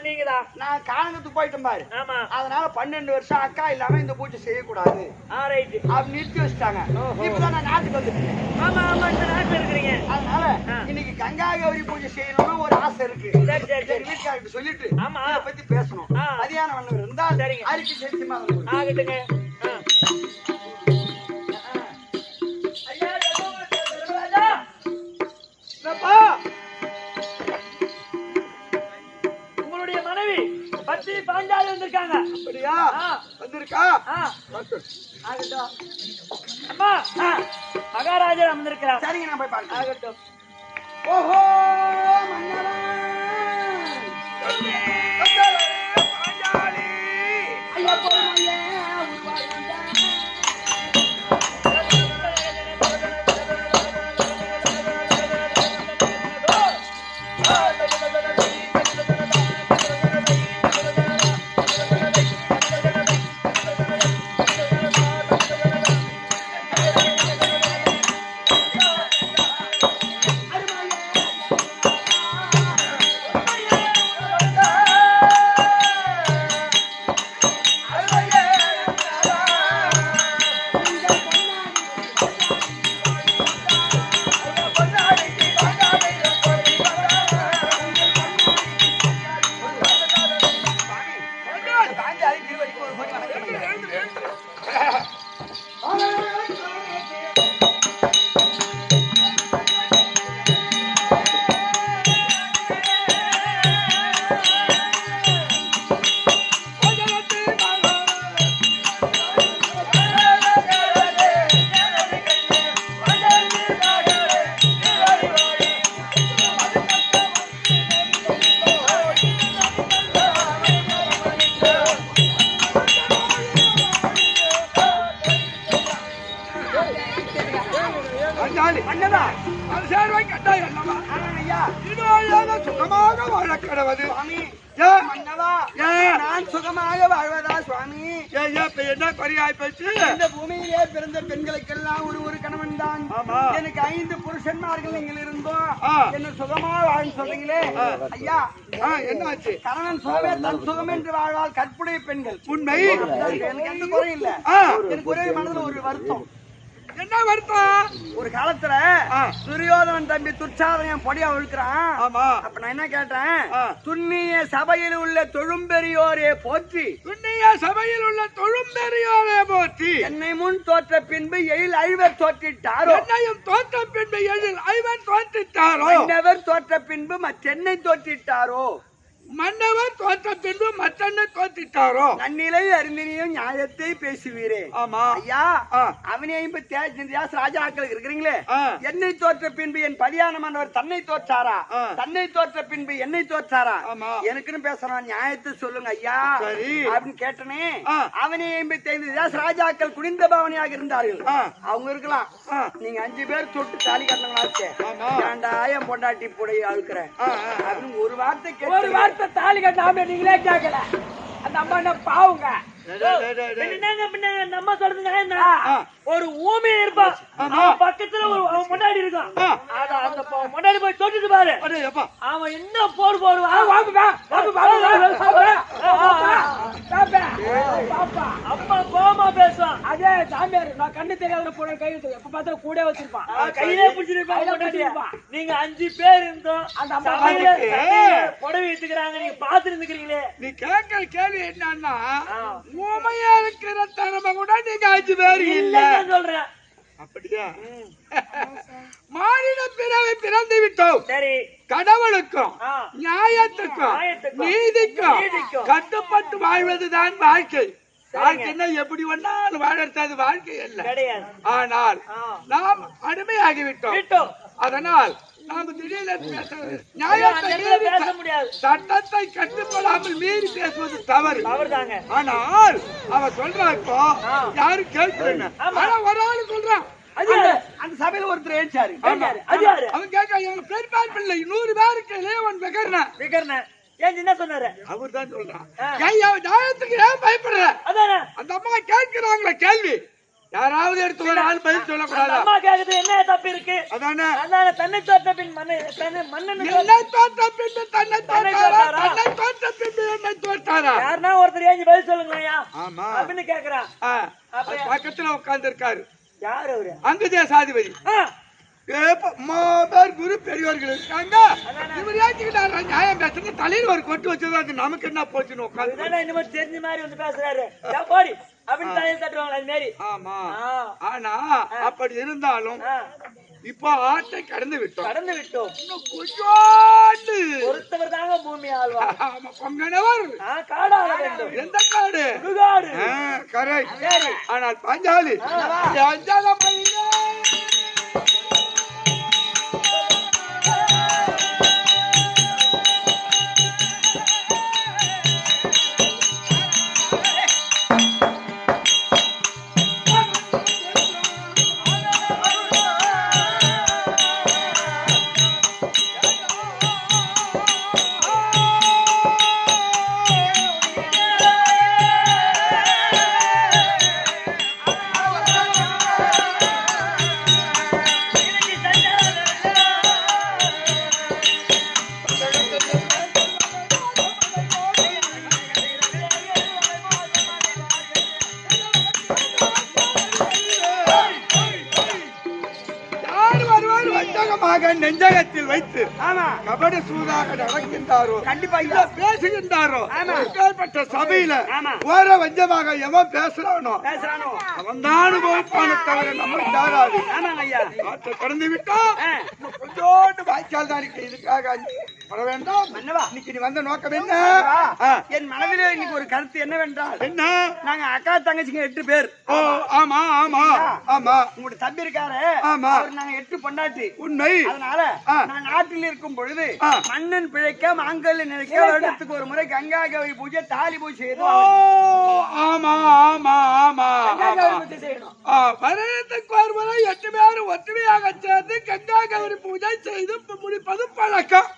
நீங்கதான் நான் காலங்கத்துக்கு போயிட்டேன் பாரு அதனால 12 வருஷம் அக்கா இல்லாம இந்த பூஜை செய்யக்கூடாது அப்படி நிறுத்தி வச்சுட்டாங்க இப்பதான் நான் நாட்டுக்கு வந்துட்டேன் இந்த நாட்டுல இருக்கிறீங்க அதனால இன்னைக்கு கங்கா கௌரி பூஜை செய்யணும்னு ஒரு ஆசை இருக்கு வீட்டுக்காரர்கிட்ட சொல்லிட்டு இதை பத்தி பேசணும் மதியான வண்ணம் இருந்தா அறிக்கை செஞ்சு ஆகட்டுங்க உங்களுடைய மனைவி பத்தி பாஞ்சாலி வந்திருக்காங்க அப்படியா வந்திருக்கா அம்மா மகாராஜர் அமர்ந்திருக்கிறார் சரிங்க நான் போய் பாருங்க ஆகட்டும் ஓஹோ மன்னவா பாஞ்சாலி ஐயா போய் சுகமாக வாழ கடவுது மன்னவா மன்னவா நான் சுகமாக வாழ்வதா சுவாமி? இப்ப என்ன குறையாய் போச்சு? இந்த பூமியிலே பிறந்த பெண்களுக்கெல்லாம் ஒரு கணவன் தான். ஆமா. எனக்கு 5 புருஷன்மார்கள் நீங்கள் இருந்தோம். என்ன சுகமா வாழ்ன்னு சொல்றீங்களே ஐயா, என்னாச்சு? கணவன் சுகமே தன் சுகம் என்று வாழ்வாள் கற்புடைய பெண்கள். உண்மை. எனக்கு எந்த குறையும் இல்ல. எனக்கு ஒரே மனதுல ஒரு வருத்தம். என்ன வருத்தம்? ஒரு காலத்துல துரியோதனன் தம்பி துர்ச்சாதனன் பொடியா ஒழுக்கிறான். ஆமா. அப்ப நான் என்ன கேட்டேன், துண்ணிய சபையில் உள்ள தொழும்பெரியோரே போற்றி, துண்ணிய சபையில் உள்ள தொழும்பெரியோரே போற்றி, என்னை முன் தோற்ற பின்பு எழில் அழிவர் தோற்றிட்டாரோ, என்னையும் தோற்ற பின்பு எழில் அழிவர் தோற்றிட்டாரோ, மன்னவர் தோற்ற பின்பு மற்றென்னை தோற்றிட்டாரோ, மன்னவர் தோற்ற பின்பு மற்றென்னை தோற்றிட்டாரோ, நன்னிலை அறிந்தினியும் நியாயத்தை பேசுவீரே. ஆமா ஐயா, அவனே 50 ராஜாக்கள் இருக்கிறீங்களே, என்னை தோற்ற பின்பு என் பதியான மன்னவர் தன்னை தோற்றாரா, தன்னை தோற்ற பின்பு என்னை தோற்றாரா, எனக்குன்னு பேசுறான், நியாயத்தை சொல்லுங்க ஐயா அப்படின்னு கேட்டனே. அவனே 55 ராஜாக்கள் குனிந்த பவனியாக இருந்தார்கள். அவங்க இருக்கலாம், நீங்க 5 பேர் தொட்டு தாலி கட்டினாங்களாச்சே, ஏன்டா என் பொண்டாட்டி புடைய அழுக்கிறேன் அப்படின்னு ஒரு வார்த்தை கேட்டு தாலி கட்டாம நீங்களே கேட்கல. அந்த அம்மா என்ன பாவுங்க? நம்ம சொல்றது ஒரு ஊமை இருப்பா, பக்கத்துல ஒரு முன்னாடி இருக்கும், அந்த முன்னாடி போய் தொட்டுட்டு பாரு, அவன் என்ன போடு போடுவான். அப்பா கோமா பேசுவான். அதே சாமியார் நான் கண்ணு தெரியாத போன கை எப்ப பார்த்தா கூட வச்சிருப்பான், கையிலே பிடிச்சிருப்பான். நீங்க 5 பேர் இருந்தோம், அந்த புடவை எடுத்துக்கிறாங்க, நீங்க பாத்து இருந்துக்கிறீங்களே. நீ கேட்கிற கேள்வி என்னன்னா, ஊமையா இருக்கிற தனம கூட நீங்க 5 பேர் இல்ல சொல்றேன். அப்படியா? மாநில பிறவை பிறந்து விட்டோம். சரி, கடவுளுக்கும் நியாயத்துக்கும் நீதிக்கும் கட்டுப்பட்டு வாழ்வதுதான் வாழ்க்கை. வாழ்க்கைன்னா எப்படி வேணாலும் வாழறது வாழ்க்கை அல்ல. ஆனால் நாம் அடிமையாகிவிட்டோம். அதனால் நாம் திடீர்னு பேச முடியாது. சட்டத்தை கட்டுப்படாமல் மீறி பேசுவது தவறு. ஆனால் அவ சொல்றா, இப்போ யாரும் கேட்கிறேன், ஒரு ஆளு சொல்றான், அந்த சபையில ஒருத்தர் ஏற்றாரு. அவன் கேட்க, எங்க பெருமாள் பிள்ளை 100 பேருக்கு இளையவன் விகர்ன என்ன சொன்னாரு? அவர் தான் சொல்றான், நியாயத்துக்கு ஏன் பயப்படுற? அந்த அம்மா கேட்கிறாங்களே கேள்வி, யாராவது எடுத்து ஒரு ஆள் பதில் சொல்லக்கூடாது. அம்மா கேக்குது, என்ன தப்பு இருக்கு? அதானே தன்னை தோற்ற பின் மன்னன் என்னை தோற்ற பின்பு தன்னை தோற்றாரா, தன்னை தோற்ற பின்பு என்னை தோற்றாரா? யாருன்னா ஒருத்தர் ஏஞ்சி பதில் சொல்லுங்க ஆமா அப்படின்னு கேக்குறான். பக்கத்துல உட்கார்ந்து இருக்காரு. யாரு அவரு? அங்க தேசாதிபதி. குரு பெரியவர்கள் இருக்காங்க. இவர் ஏற்றிக்கிட்டாரு நியாயம் பேசுறது, தலையில ஒரு கொட்டு வச்சது, அது நமக்கு என்ன போச்சுன்னு உட்காந்து இன்னும் தெரிஞ்ச மாதிரி வந்து பேசுறாரு, போடி அப்படின்னு தலையில் தட்டுவாங்க அது மாதிரி. ஆமா, ஆனா அப்படி இருந்தாலும் இப்போ ஆட்டை கடந்து விட்டோம். இன்னும் கொஞ்சோண்டு ஒருத்தவர் தாங்க பூமி ஆழ்வா. பொங்கனவர் காடாள வேண்டும். எந்த காடு? சுடுகாடு. கரெக்ட். ஆனால் பாஞ்சாலி அஞ்சாத பையனே, நெஞ்சகத்தில் வைத்து கபடி சூதாக நடக்கின்றாரோ, கண்டிப்பா பேசுகின்றாரோ, எப்பேற்பட்ட சபையில ஓர வஞ்சமாக எவன் பேசுறானோ அவன் தான் அனுபவிப்பான தவிர நம்ம தாராது. ஆற்றை கடந்து விட்டோம், கொஞ்சோண்டு வாய்க்கால் தான் இருக்கு. இதுக்காக வர வேண்டாம். இன்னைக்கு நீ வந்த நோக்கம் என்ன? என் மனதிலே இன்னைக்கு ஒரு கருத்து என்னவென்றால், என்ன? நாங்க அக்கா தங்கச்சிங்க 8 பேர். ஆமா ஆமா ஆமா. உங்களுடைய தம்பி இருக்காரு, ஆமா, நாங்க 8 பொண்டாட்டி. உண்மை. அதனால நான் நாட்டில் இருக்கும் பொழுது மன்னன் பிழைக்க மாங்கல்ய நினைக்க வருடத்துக்கு ஒரு முறை கங்கா கௌரி பூஜை தாலி பூஜை செய்யணும். ஆமா ஆமா ஆமா. வருடத்துக்கு ஒரு முறை 8 பேரும் ஒற்றுமையாக சேர்ந்து கங்கா கௌரி பூஜை செய்து முடிப்பது பழக்கம்.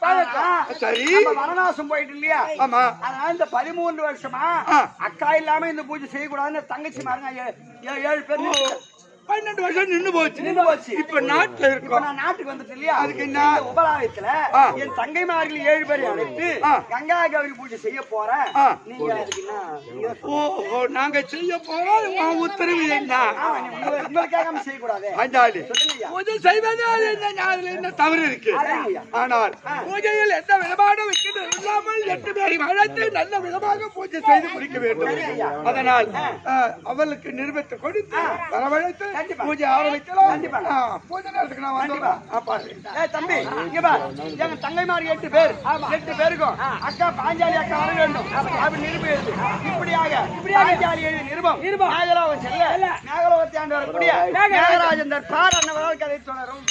சரி நம்ம வனவாசம் போயிட்டு இல்லையா ஆமா அதனால இந்த 13 வருஷமா அக்கா இல்லாம இந்த பூஜை செய்யக்கூடாதுன்னு தங்கச்சி மாருங்க 7 பேர் 12 வருஷம் நின்னு போச்சு இப்ப நாட்டுல இப்ப இருக்கோம் நான் நாட்டுக்கு வந்துட்டு இல்லையா அதுக்கு என்ன? இந்த உபலாயத்துல என் தங்கைமார்கள் 7 பேரை அழைத்து கங்கா கௌரி பூஜை செய்ய போறேன் நீங்க அதுக்கு என்ன ஓ நாங்க செய்ய போறோம் உன் உத்தரவு என்ன உங்களை கேட்காம செய்யக்கூடாது அஞ்சாடி சொல்லுங்கய்யா. பூஜை செய்வதால் என்ன அதுல என்ன தவறு இருக்கு அதாங்கய்யா. ஆனால் பூஜையில் எந்த விதமான வைக்கிறது இல்லாமல் 8 பேரை அழைத்து நல்ல விதமாக பூஜை செய்து முடிக்க வேண்டும் அதனால் அவளுக்கு நிருபத்தை கொடுத்து வரவழைத்து பூஜை ஆரம்பிக்கலாம் பூஜை நேரத்துக்கு நான் வந்துடுறேன் தம்பி இங்க பாரு எங்க தங்கைமார் 8 பேர் 8 பேருக்கும் அக்கா பாஞ்சாலி அக்கா வர வேண்டும் அப்படி நிருபம் எழுது இப்படியாக பாஞ்சாலி எழுதி நிருபம் நாகராவன் செல்ல நாகராவத்தை ஆண்டு வரக்கூடிய நாகராஜந்தர் பார் அன்னவரால் கதை தொடரும்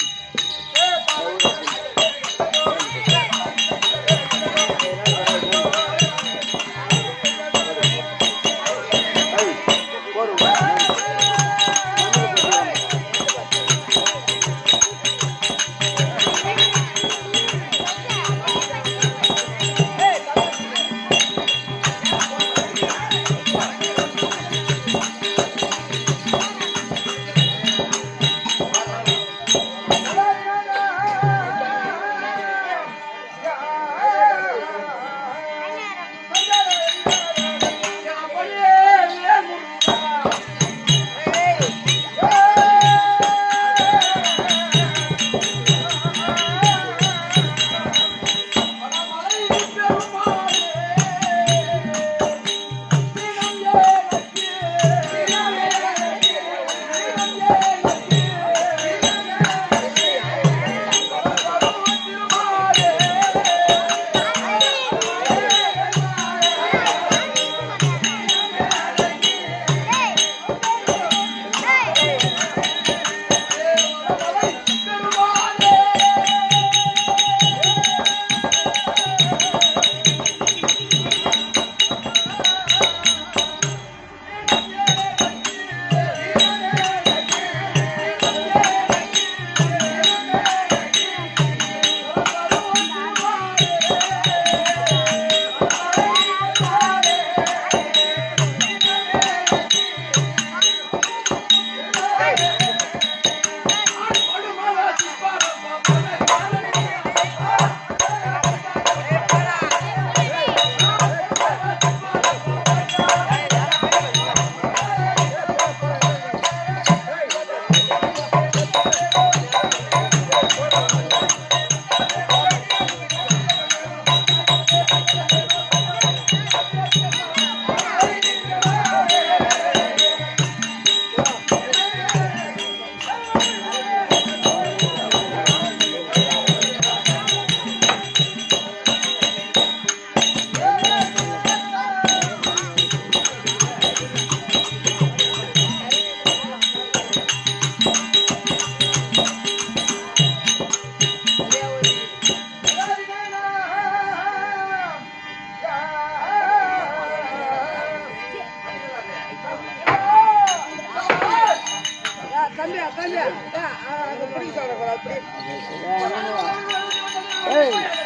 Hey!